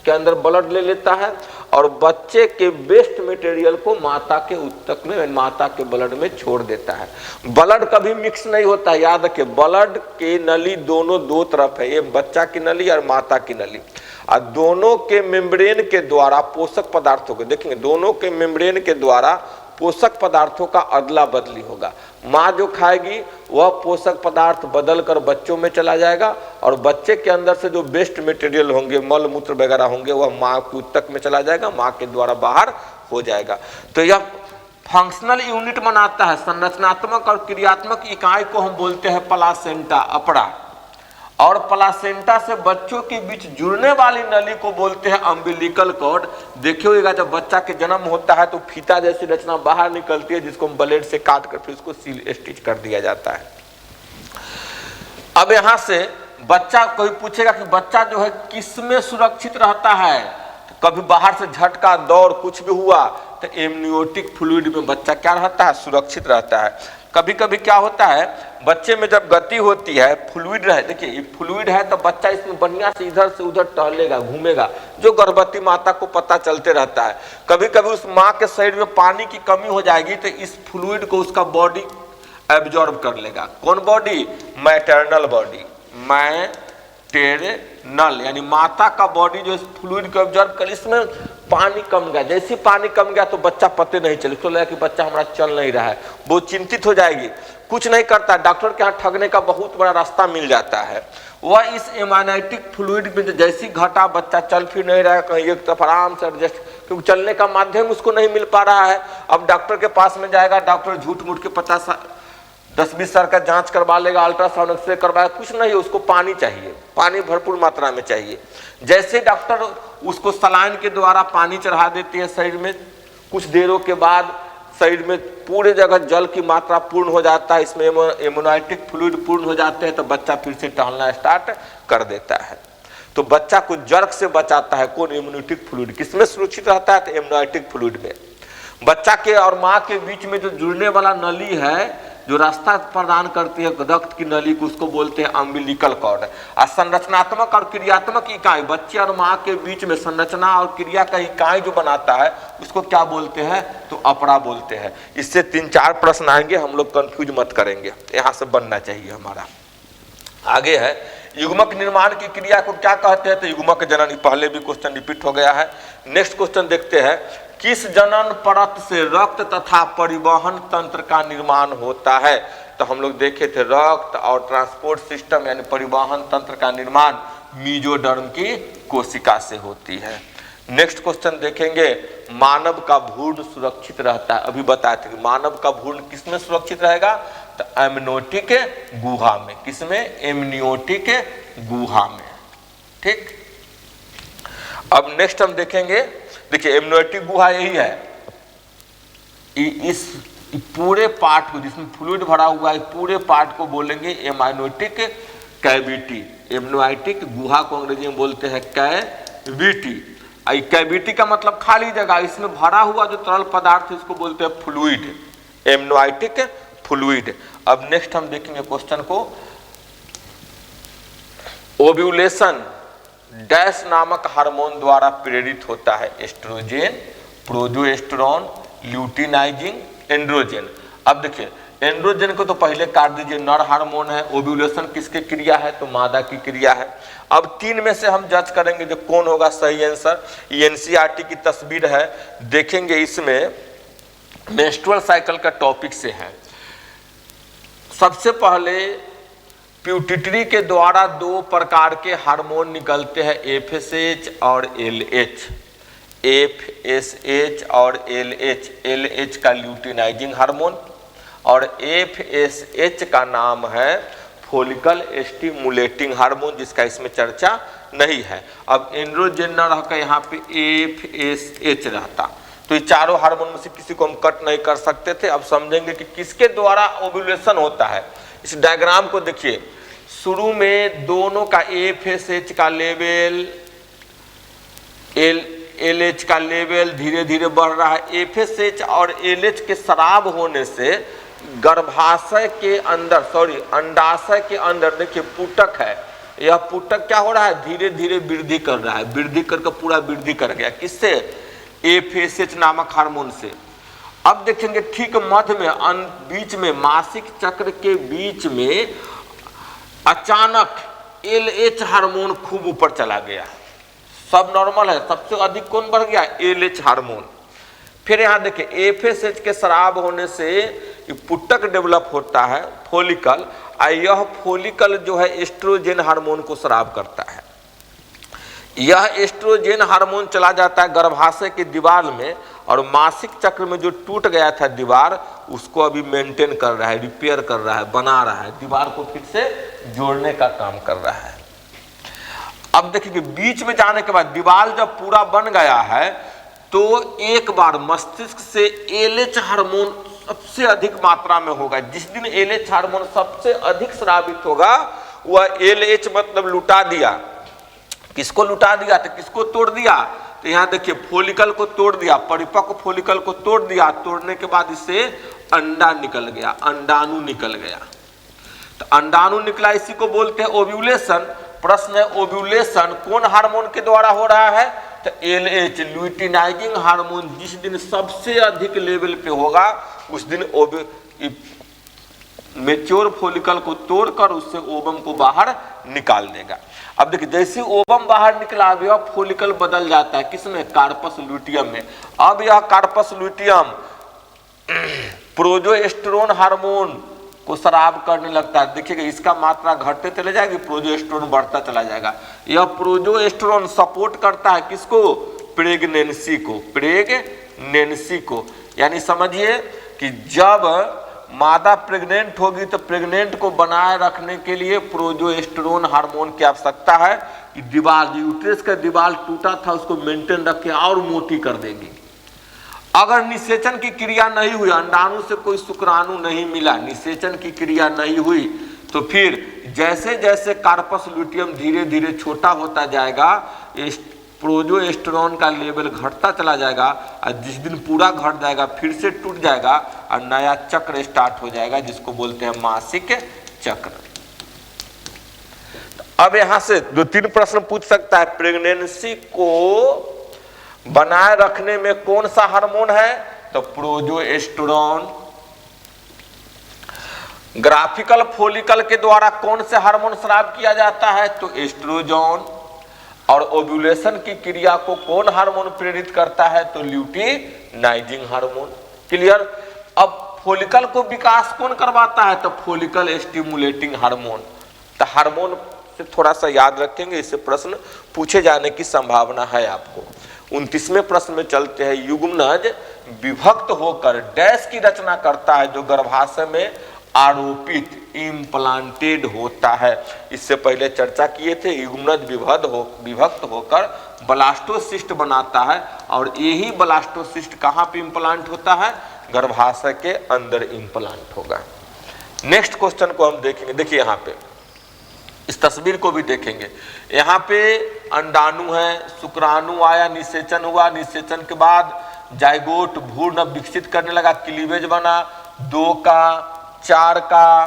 के अंदर ब्लड ले लेता है, और बच्चे के वेस्ट मटेरियल को माता के उत्तक में, माता के ब्लड में छोड़ देता है। ब्लड कभी मिक्स नहीं होता है, याद रखिए। ब्लड के नली दोनों दो तरफ है, ये बच्चा की नली और माता की नली। और दोनों के मेम्ब्रेन के द्वारा पोषक पदार्थों को देखेंगे, दोनों के मेम्ब्रेन के द्वारा पोषक पदार्थों का अदला बदली होगा। माँ जो खाएगी वह पोषक पदार्थ बदल कर बच्चों में चला जाएगा, और बच्चे के अंदर से जो वेस्ट मटेरियल होंगे, मल मूत्र वगैरह होंगे, वह माँ के उत्तक में चला जाएगा, माँ के द्वारा बाहर हो जाएगा। तो यह फंक्शनल यूनिट बनाता है, संरचनात्मक और क्रियात्मक इकाई को हम बोलते हैं प्लासेंटा, अपरा। और प्लासेंटा से बच्चों के बीच जुड़ने वाली नली को बोलते हैं अम्बिलिकल कॉर्ड। देखिएगा जब बच्चा के जन्म होता है तो फीता जैसी रचना बाहर निकलती है, जिसको ब्लेड से काट कर फिर उसको सील स्टिच कर दिया जाता है। अब यहां से बच्चा, कोई पूछेगा कि बच्चा जो है किस में सुरक्षित रहता है? तो कभी बाहर से झटका, दौड़ कुछ भी हुआ तो एमनियोटिक फ्लूइड में बच्चा क्या रहता है? सुरक्षित रहता है। कभी कभी क्या होता है, बच्चे में जब गति होती है, फ्लूइड रहे, देखिए ये फ्लूइड है तो बच्चा इसमें बढ़िया से इधर से उधर टहलेगा, घूमेगा, जो गर्भवती माता को पता चलते रहता है। कभी कभी उस माँ के शरीर में पानी की कमी हो जाएगी तो इस फ्लूइड को उसका बॉडी एब्जॉर्ब कर लेगा। कौन बॉडी? मैटरनल बॉडी, मैटरनल यानी माता का बॉडी जो इस फ्लूइड को एब्जॉर्ब कर। इसमें पानी कम गया, जैसे पानी कम गया तो बच्चा पते नहीं चले, उसको लगा कि बच्चा हमारा चल नहीं रहा है, वो चिंतित हो जाएगी, कुछ नहीं करता, डॉक्टर के यहाँ ठगने का बहुत बड़ा रास्ता मिल जाता है। वह इस एमनियोटिक फ्लूइड में जैसी घटा, बच्चा चल फिर नहीं रहा है, कहीं एक तरफ आराम से एडजस्ट, क्योंकि चलने का माध्यम उसको नहीं मिल पा रहा है। अब डॉक्टर के पास में जाएगा, डॉक्टर झूठ मूठ के 10-20 साल का जांच करवा लेगा, अल्ट्रासाउंड एक्सरे करवाएगा, कुछ नहीं, उसको पानी चाहिए, पानी भरपूर मात्रा में चाहिए। जैसे डॉक्टर उसको सलाइन के द्वारा पानी चढ़ा देती है शरीर में, कुछ देरों के बाद शरीर में पूरे जगह जल की मात्रा पूर्ण हो जाता है, इसमें एमनियोटिक फ्लूइड पूर्ण हो जाते हैं, तो बच्चा फिर से टहलना स्टार्ट कर देता है। तो बच्चा को जर्क से बचाता है कौन? Amniotic fluid. किसमें सुरक्षित रहता है? तो एमनियोटिक फ्लूइड में। बच्चा के और माँ के बीच में जो जुड़ने वाला नली है, जो रास्ता प्रदान करती है रक्त की नली को, उसको बोलते हैं अम्बिलिकल कॉर्ड। और संरचनात्मक और क्रियात्मक इकाई, बच्चे और माँ के बीच में संरचना और क्रिया का इकाई जो बनाता है उसको क्या बोलते हैं? तो अपरा बोलते हैं। इससे 3-4 प्रश्न आएंगे, हम लोग कंफ्यूज मत करेंगे, यहाँ से बनना चाहिए हमारा। आगे है युग्मक निर्माण की क्रिया को क्या कहते हैं? तो युग्मक जनन। पहले भी क्वेश्चन रिपीट हो गया है। नेक्स्ट क्वेश्चन देखते हैं, किस जनन परत से रक्त तथा परिवहन तंत्र का निर्माण होता है? तो हम लोग देखे थे रक्त और ट्रांसपोर्ट सिस्टम यानी परिवहन तंत्र का निर्माण मीजोडर्म की कोशिका से होती है। नेक्स्ट क्वेश्चन देखेंगे, मानव का भ्रूण सुरक्षित रहता है। अभी बताए थे कि मानव का भ्रूण किसमें सुरक्षित रहेगा? तो एमनियोटिक गुहा में। किसमें? एमनियोटिक गुहा में। ठीक। अब नेक्स्ट हम देखेंगे, देखिए एमनियोटिक गुहा यही है, इस पूरे पार्ट को जिसमें फ्लूइड भरा हुआ है पूरे पार्ट को बोलेंगे एमनियोटिक कैविटी। एमनियोटिक गुहा को अंग्रेजी में बोलते हैं कैविटी। कैविटी का मतलब खाली जगह, इसमें भरा हुआ जो तरल पदार्थ है इसको बोलते हैं फ्लूइड, एमनियोटिक फ्लूइड। अब नेक्स्ट हम देखेंगे क्वेश्चन को, ओव्यूलेशन डैश नामक हार्मोन द्वारा प्रेरित होता है? Estrogen, progesterone, luteinizing, androgen. अब देखिए एंड्रोजन को तो पहले काट दीजिए, नर हार्मोन है। ओव्यूलेशन किसकी क्रिया है? तो मादा की क्रिया है। अब तीन में से हम जज करेंगे जो कौन होगा सही आंसर। एनसीईआरटी की तस्वीर है, देखेंगे इसमें मेंस्ट्रुअल साइकिल का टॉपिक से है। सबसे पहले प्यूटिटरी के द्वारा दो प्रकार के हार्मोन निकलते हैं, एफएसएच और एलएच। एफएसएच और एलएच, एलएच का ल्यूटिनाइजिंग हार्मोन और एफएसएच का नाम है फॉलिकल स्टिमुलेटिंग हार्मोन, जिसका इसमें चर्चा नहीं है। अब एंड्रोजन न रहकर यहाँ पे एफएसएच रहता, तो ये चारों हार्मोन में से किसी को हम कट नहीं कर सकते थे। अब समझेंगे कि किसके द्वारा ओव्यूलेशन होता है। इस डायग्राम को देखिए, शुरू में दोनों का एफएसएच का लेवल, एलएच का लेवल धीरे धीरे बढ़ रहा है। एफएसएच और एलएच के स्राव होने से गर्भाशय के अंदर, अंडाशय के अंदर देखिए पुटक है, यह पुटक क्या हो रहा है? धीरे धीरे वृद्धि कर रहा है, वृद्धि करके पूरा वृद्धि कर गया। किससे? एफएसएच नामक हार्मोन से। अब देखेंगे ठीक मध्य में बीच में मासिक चक्र के बीच में अचानक एलएच हार्मोन खूब ऊपर चला गया। सब नॉर्मल है, सबसे अधिक कौन बढ़ गया? LH hormone. फिर यहाँ देखिए एफएसएच के स्राव होने से पुटक डेवलप होता है, फॉलिकल, और यह फॉलिकल जो है एस्ट्रोजन हार्मोन को स्राव करता है। यह एस्ट्रोजन हार्मोन चला जाता है गर्भाशय की दीवार में, और मासिक चक्र में जो टूट गया था दीवार उसको अभी मेंटेन कर रहा है, रिपेयर कर रहा है, बना रहा है, दीवार को फिर से जोड़ने का काम कर रहा है। अब देखिए बीच में जाने के बाद दीवार जब पूरा बन गया है तो एक बार मस्तिष्क से एलएच हार्मोन सबसे अधिक मात्रा में होगा। जिस दिन एलएच हार्मोन सबसे अधिक स्रावित होगा वह एलएच मतलब लुटा दिया। किसको लुटा दिया? तो किसको तोड़ दिया? तो यहाँ देखिए फॉलिकल को तोड़ दिया, परिपक्व फॉलिकल को तोड़ दिया। तोड़ने के बाद इससे अंडा निकल गया, अंडाणु निकल गया। तो अंडाणु निकला, इसी को बोलते हैं ओव्यूलेशन। प्रश्न है ओव्यूलेशन कौन हार्मोन के द्वारा हो रहा है? तो एलएच, ल्यूटिनाइजिंग हार्मोन जिस दिन सबसे अधिक लेवल पे होगा उस दिन मेच्योर फॉलिकल को तोड़कर उससे ओवम को बाहर निकाल देगा। अब देखिए जैसे ओवम बाहर निकला यह फॉलिकल बदल जाता है किसमें? कार्पस लुटियम में। अब यह कार्पस लुटियम प्रोजेस्टेरोन हार्मोन को स्राव करने लगता है। देखिएगा इसका मात्रा घटते चले जाएगी, प्रोजेस्टेरोन बढ़ता चला जाएगा। यह प्रोजेस्टेरोन सपोर्ट करता है किसको? प्रेगनेंसी को, प्रेगनेंसी को। यानी समझिए कि जब मादा प्रेग्नेंट होगी तो प्रेग्नेंट को बनाए रखने के लिए प्रोजेस्टेरोन हार्मोन की आवश्यकता है कि दीवार, यूट्रस का दीवार टूटा था उसको मेंटेन रख के और मोटी कर देगी। अगर निषेचन की क्रिया नहीं हुई, अंडाणु से कोई शुक्राणु नहीं मिला, निषेचन की क्रिया नहीं हुई, तो फिर जैसे जैसे कार्पस लुटियम धीरे धीरे छोटा होता जाएगा प्रोजेस्टेरोन का लेवल घटता चला जाएगा, और जिस दिन पूरा घट जाएगा फिर से टूट जाएगा और नया चक्र स्टार्ट हो जाएगा जिसको बोलते हैं मासिक चक्र। अब यहां से 2-3 प्रश्न पूछ सकता है, प्रेगनेंसी को बनाए रखने में कौन सा हार्मोन है? तो प्रोजेस्टेरोन। ग्राफिकल फोलिकल के द्वारा कौन से हार्मोन स्राव किया जाता है? तो एस्ट्रोजन। और ओव्यूलेशन की क्रिया को कौन हार्मोन प्रेरित करता है? तो ल्यूटिनाइजिंग हार्मोन। क्लियर। अब फोलिकल को विकास कौन करवाता है? तो फोलिकल स्टिमुलेटिंग हार्मोन। तो हार्मोन से थोड़ा सा याद रखेंगे, इससे प्रश्न पूछे जाने की संभावना है आपको। 29वें प्रश्न में चलते हैं। युग्मनज विभक्त होकर डैश की रचना करता है जो गर्भाशय में आरोपित इम्प्लांटेड होता है। इससे पहले चर्चा किए थे। युग्मनज विभक्त होकर ब्लास्टोसिस्ट बनाता है और यही ब्लास्टोसिस्ट कहाँ पे इम्प्लांट होता है? गर्भाशय के अंदर इम्प्लांट होगा। नेक्स्ट क्वेश्चन को हम देखेंगे। देखिए यहाँ पे इस तस्वीर को भी देखेंगे। यहाँ पे अंडाणु है, शुक्राणु आया, निषेचन हुआ, निषेचन के बाद जाइगोट भ्रूण विकसित करने लगा, क्लीवेज बना 2 का 4 का,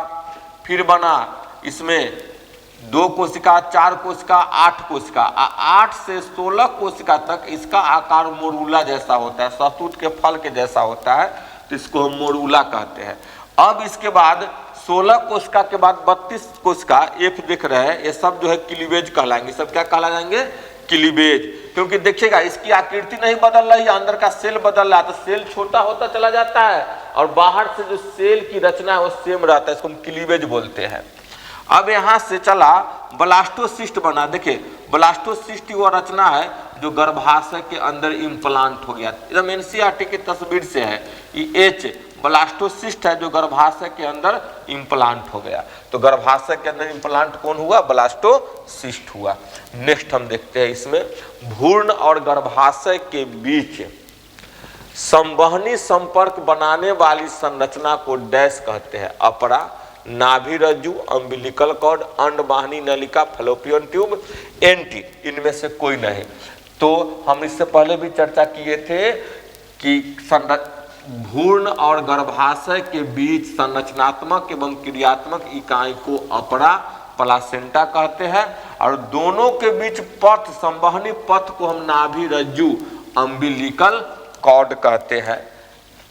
फिर बना इसमें 2 कोशिका 4 कोशिका 8 कोशिका, 8 से 16 कोशिका तक इसका आकार मोरूला जैसा होता है, शहतूत के फल के जैसा होता है, तो इसको हम मोरूला कहते हैं। अब इसके बाद 16 कोशिका के बाद 32 कोशिका एफ देख रहे हैं, ये सब जो है क्लीवेज कहलाएंगे। सब क्या कहला जाएंगे? क्लीवेज। क्योंकि देखिएगा इसकी आकृति नहीं बदल रही है, अंदर का सेल बदल रहा है, तो सेल छोटा होता चला जाता है और बाहर से जो सेल की रचना है वो सेम रहता है, इसको हम क्लीवेज बोलते हैं। अब यहाँ से चला ब्लास्टोसिस्ट बना। देखिए ब्लास्टोसिस्ट वो रचना है जो गर्भाशय के अंदर इम्प्लांट हो गया। एकदम एनसीईआरटी की तस्वीर से है। ये एच ब्लास्टोसिस्ट है जो गर्भाशय के अंदर इम्प्लांट हो गया। तो गर्भाशय के अंदर इम्प्लांट कौन हुआ? ब्लास्टोसिस्ट हुआ। नेक्स्ट हम देखते हैं इसमें भ्रूण और गर्भाशय के बीच संवहनी संपर्क बनाने वाली संरचना को डैश कहते हैं। अपरा, नाभि रज्जु, अम्बिलिकल कॉर्ड, अंडवाहिनी नलिका, फैलोपियन ट्यूब, एंटी, इनमें से कोई नहीं। तो हम इससे पहले भी चर्चा किए थे कि भ्रूण और गर्भाशय के बीच संरचनात्मक एवं क्रियात्मक इकाई को अपरा प्लासेंटा कहते हैं और दोनों के बीच पथ, संवहनी पथ को हम नाभि रज्जु अम्बिलिकल कॉर्ड कहते हैं।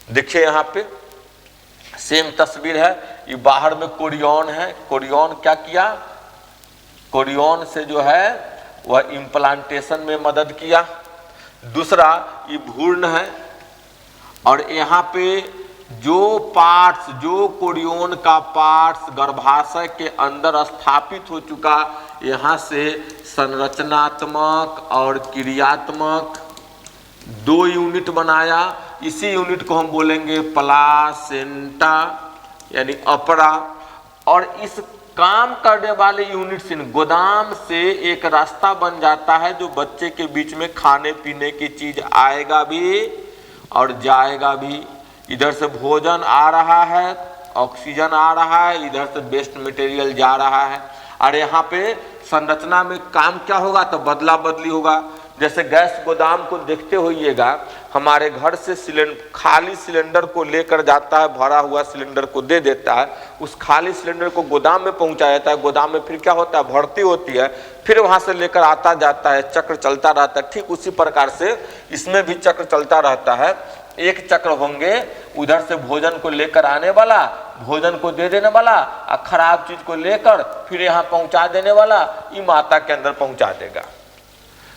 देखिए यहाँ पे सेम तस्वीर है। ये बाहर में कोरियन है। कोरियन क्या किया? कोरियन से जो है वह इम्प्लांटेशन में मदद किया। दूसरा ये भ्रूण है और यहाँ पे जो पार्ट्स, जो कोरियन का पार्ट्स गर्भाशय के अंदर स्थापित हो चुका, यहाँ से संरचनात्मक और क्रियात्मक 2 यूनिट बनाया। इसी यूनिट को हम बोलेंगे प्लासेंटा यानी अपरा। और इस काम करने वाले यूनिट से गोदाम से एक रास्ता बन जाता है जो बच्चे के बीच में खाने पीने की चीज आएगा भी और जाएगा भी। इधर से भोजन आ रहा है, ऑक्सीजन आ रहा है, इधर से वेस्ट मटेरियल जा रहा है। और यहाँ पे संरचना में काम क्या होगा? तो बदला बदली होगा। जैसे गैस गोदाम को देखते होइएगा, हमारे घर से खाली सिलेंडर को लेकर जाता है, भरा हुआ सिलेंडर को दे देता है, उस खाली सिलेंडर को गोदाम में पहुंचाया जाता है। गोदाम में फिर क्या होता है? भर्ती होती है, फिर वहां से लेकर आता जाता है, चक्र चलता रहता है। ठीक उसी प्रकार से इसमें भी चक्र चलता रहता है। एक चक्र होंगे उधर से भोजन को लेकर आने वाला, भोजन को दे देने वाला, और खराब चीज को लेकर फिर यहाँ पहुंचा देने वाला, ये माता के अंदर पहुंचा देगा।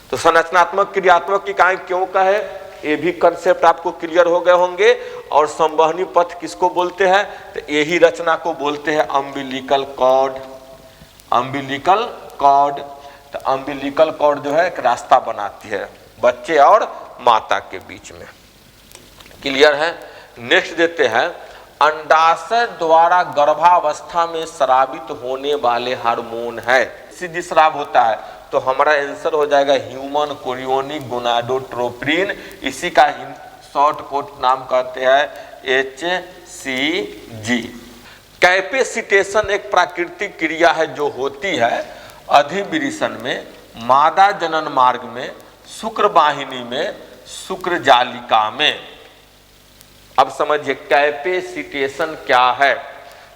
तो संरचनात्मक क्रियात्मक इकाई क्यों कहे, ये भी कंसेप्ट आपको क्लियर हो गए होंगे। और संवहनी पथ किसको बोलते हैं? तो यही रचना को बोलते हैं अम्बिलिकल कॉर्ड। अम्बिलिकल कॉर्ड, तो अम्बिलिकल कॉर्ड जो है एक रास्ता बनाती है बच्चे और माता के बीच में। क्लियर है? नेक्स्ट देते हैं अंडाशय द्वारा गर्भावस्था में स्रावित होने वाले हार्मोन है। सीधी स्राव होता है तो हमारा आंसर हो जाएगा ह्यूमन कोरियोनिक गोनाडोट्रोपिन। इसी का शॉर्ट कोट नाम कहते हैं HCG। कैपेसिटेशन एक प्राकृतिक क्रिया है जो होती है अधिविरिसन में, मादा जनन मार्ग में, शुक्र वाहिनी में, शुक्र जालिका में। अब समझिए कैपेसिटेशन क्या है।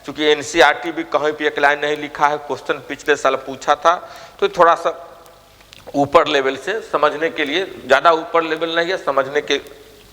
क्योंकि एनसीईआरटी भी कहीं पे एक लाइन नहीं लिखा है, क्वेश्चन पिछले साल पूछा था, तो थोड़ा सा ऊपर लेवल से समझने के लिए, ज़्यादा ऊपर लेवल नहीं है, समझने के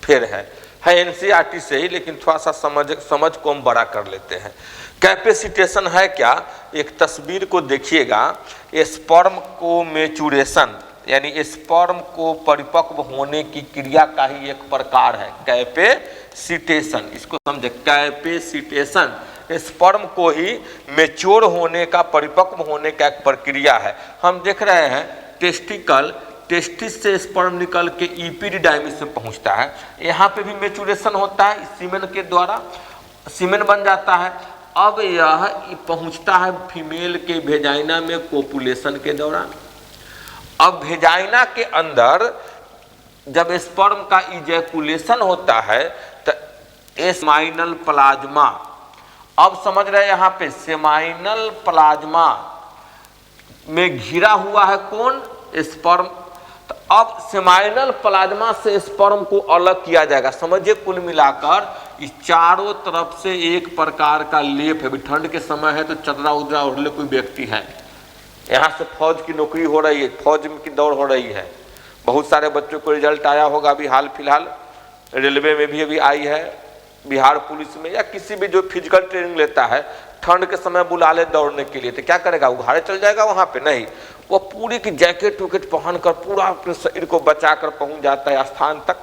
फेर है है एनसीईआरटी से ही, लेकिन थोड़ा सा समझ को हम बड़ा कर लेते हैं। कैपेसिटेशन है क्या? एक तस्वीर को देखिएगा, स्पर्म को मैच्योरेशन यानी स्पर्म को परिपक्व होने की क्रिया का ही एक प्रकार है कैपेसिटेशन। इसको समझे, कैपेसिटेशन स्पर्म को ही मैच्योर होने का, परिपक्व होने का एक प्रक्रिया है। हम देख रहे हैं टेस्टिकल, टेस्टिस से स्पर्म निकल के इपिडिडाइमिस में पहुंचता है, यहाँ पे भी मैच्योरेशन होता है सीमेन के द्वारा, सीमेन बन जाता है। अब यह पहुंचता है फीमेल के वेजाइना में कोपुलेशन के दौरान। अब वेजाइना के अंदर जब स्पर्म का इजैकुलेशन होता है तो सेमाइनल प्लाज्मा, अब समझ रहे हैं यहाँ पे सेमाइनल प्लाज्मा में घिरा हुआ है कौन? स्पर्म। तो अब सेमाइनल प्लाज्मा से स्पर्म को अलग किया जाएगा। समझिए कुल मिलाकर इस चारों तरफ से एक प्रकार का लेप है। अभी ठंड के समय है तो चदरा उदरा ओढ़ले कोई व्यक्ति है, यहाँ से फौज की नौकरी हो रही है, फौज की दौड़ हो रही है। बहुत सारे बच्चों को रिजल्ट आया होगा अभी हाल फिलहाल, रेलवे में भी अभी आई है, बिहार पुलिस में, या किसी भी जो फिजिकल ट्रेनिंग लेता है, ठंड के समय बुला ले दौड़ने के लिए, तो क्या करेगा? उघाड़े चल जाएगा वहाँ पे? नहीं, वो पूरी की जैकेट वैकेट पहनकर पूरा अपने शरीर को बचाकर पहुँच जाता है स्थान तक।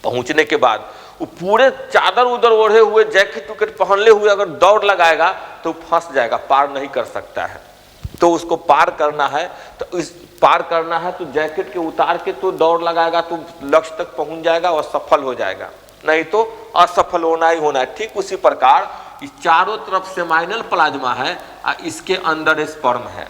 पहुँचने के बाद वो पूरे चादर उधर ओढ़े हुए, जैकेट वैकेट पहनले हुए अगर दौड़ लगाएगा तो फंस जाएगा, पार नहीं कर सकता है। तो उसको पार करना है, तो इस पार करना है तो जैकेट के उतार के तो दौड़ लगाएगा तो लक्ष्य तक पहुंच जाएगा और सफल हो जाएगा, नहीं तो असफल होना ही होना है। ठीक उसी प्रकार इस चारों तरफ सेमाइनल प्लाज्मा है और इसके अंदर स्पर्म है।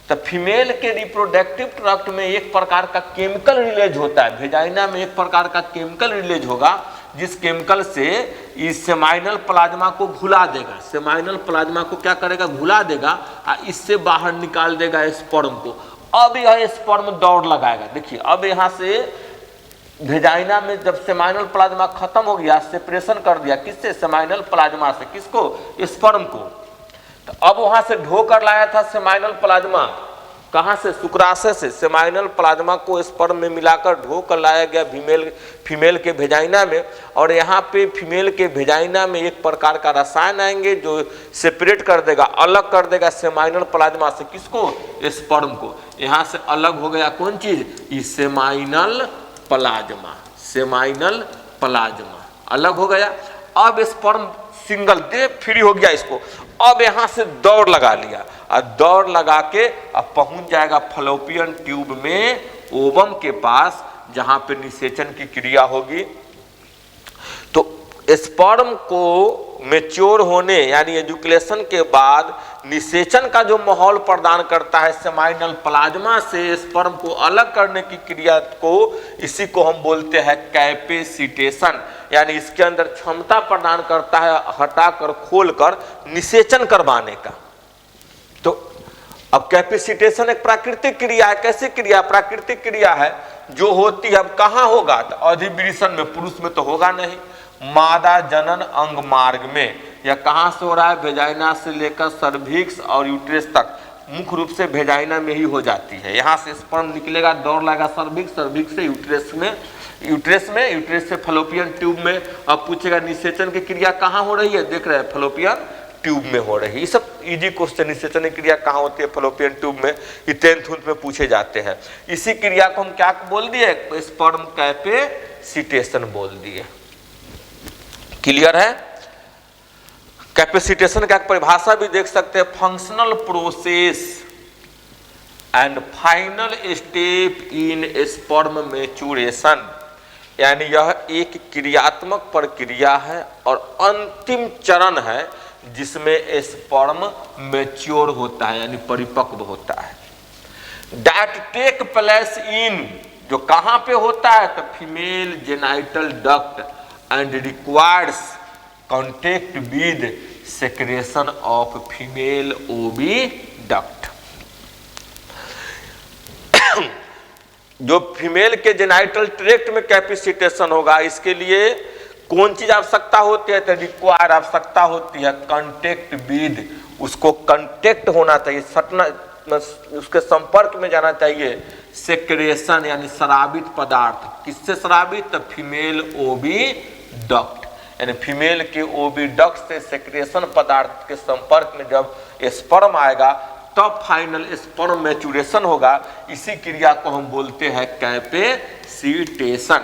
तो फीमेल के रिप्रोडक्टिव ट्रैक्ट में एक प्रकार का केमिकल रिलीज होता है, वेजाइना में एक प्रकार का केमिकल रिलीज होगा, जिस केमिकल से इस सेमाइनल प्लाज्मा को घुला देगा। सेमाइनल प्लाज्मा को क्या करेगा? घुला देगा और इससे बाहर निकाल देगा स्पर्म को। अब यह स्पर्म दौड़ लगाएगा। देखिए अब यहाँ से वेजाइना में जब सेमाइनल प्लाज्मा खत्म हो गया, सेपरेशन कर दिया, किससे? सेमाइनल प्लाज्मा से। किसको? स्पर्म को। तो अब वहां से ढोकर लाया था सेमाइनल प्लाज्मा, कहां से? शुक्राशय से। सेमाइनल प्लाज्मा को स्पर्म में मिलाकर ढोकर लाया गया फीमेल के वेजाइना में, और यहाँ पे फीमेल के वेजाइना में एक प्रकार का रसायन आएंगे जो सेपरेट कर देगा, अलग कर देगा सेमाइनल प्लाज्मा से। किसको? स्पर्म को। यहाँ से अलग हो गया कौन चीज? इस सेमाइनल प्लाज्मा। सेमाइनल प्लाज्मा अलग हो गया। अब स्पर्म सिंगल दे फ्री हो गया इसको। अब यहाँ से दौड़ लगा लिया और दौड़ लगा के अब पहुंच जाएगा फलोपियन ट्यूब में, ओवम के पास, जहां पे निषेचन की क्रिया होगी। तो स्पर्म को मैच्योर होने यानी एजुकेशन के बाद निषेचन का जो माहौल प्रदान करता है सेमाइनल प्लाज्मा से स्पर्म को अलग करने की क्रिया को, इसी को हम बोलते हैं कैपेसिटेशन। यानी इसके अंदर क्षमता प्रदान करता है हटाकर खोलकर निषेचन करवाने का। तो अब कैपेसिटेशन एक प्राकृतिक क्रिया है। कैसी क्रिया? प्राकृतिक क्रिया है जो होती है। अब कहाँ होगा? तो अधिवृषण में, पुरुष में तो होगा नहीं। मादा जनन अंग मार्ग में, या कहाँ से हो रहा है? वेजाइना से लेकर सर्विक्स और यूट्रेस तक, मुख्य रूप से वेजाइना में ही हो जाती है। यहाँ से स्पर्म निकलेगा, दौड़ लाएगा सर्विक्स, सर्विक्स से यूट्रेस में, यूट्रेस से फलोपियन ट्यूब में। अब पूछेगा निषेचन की क्रिया कहाँ हो रही है? देख रहे हैं फलोपियन ट्यूब में हो रही है। ये सब इजी क्वेश्चन, निषेचन की क्रिया कहाँ होती है? फलोपियन ट्यूब में। ये 10th में पूछे जाते हैं। इसी क्रिया को हम क्या बोल दिए? स्पर्म कैपेसिटेशन बोल दिए। क्लियर है? कैपेसिटेशन का परिभाषा भी देख सकते हैं, functional process and final step in sperm maturation. यानी यह एक क्रियात्मक प्रक्रिया है और अंतिम चरण है जिसमें स्पर्म मैच्योर होता है यानी परिपक्व होता है। दैट टेक प्लेस इन, जो कहां पे होता है? तो female genital duct and requires contact with secretion of female oviduct. जो फीमेल के जेनाइटल ट्रैक्ट में कैपेसिटेशन होगा, इसके लिए कौन चीज आवश्यकता होती है? तो रिक्वायर आवश्यकता होती है कांटेक्ट विद, उसको कांटेक्ट होना चाहिए, सटना, उसके संपर्क में जाना चाहिए। सेक्रेशन यानी स्रावित पदार्थ, किससे स्रावित? तो फीमेल ओविडक्ट डक्ट, यानी फीमेल के ओविडक्ट से सेक्रेशन पदार्थ के संपर्क में जब स्पर्म आएगा तब फाइनल स्पर्म मैच्योरेशन होगा। इसी क्रिया को हम बोलते हैं कैपेसिटेशन।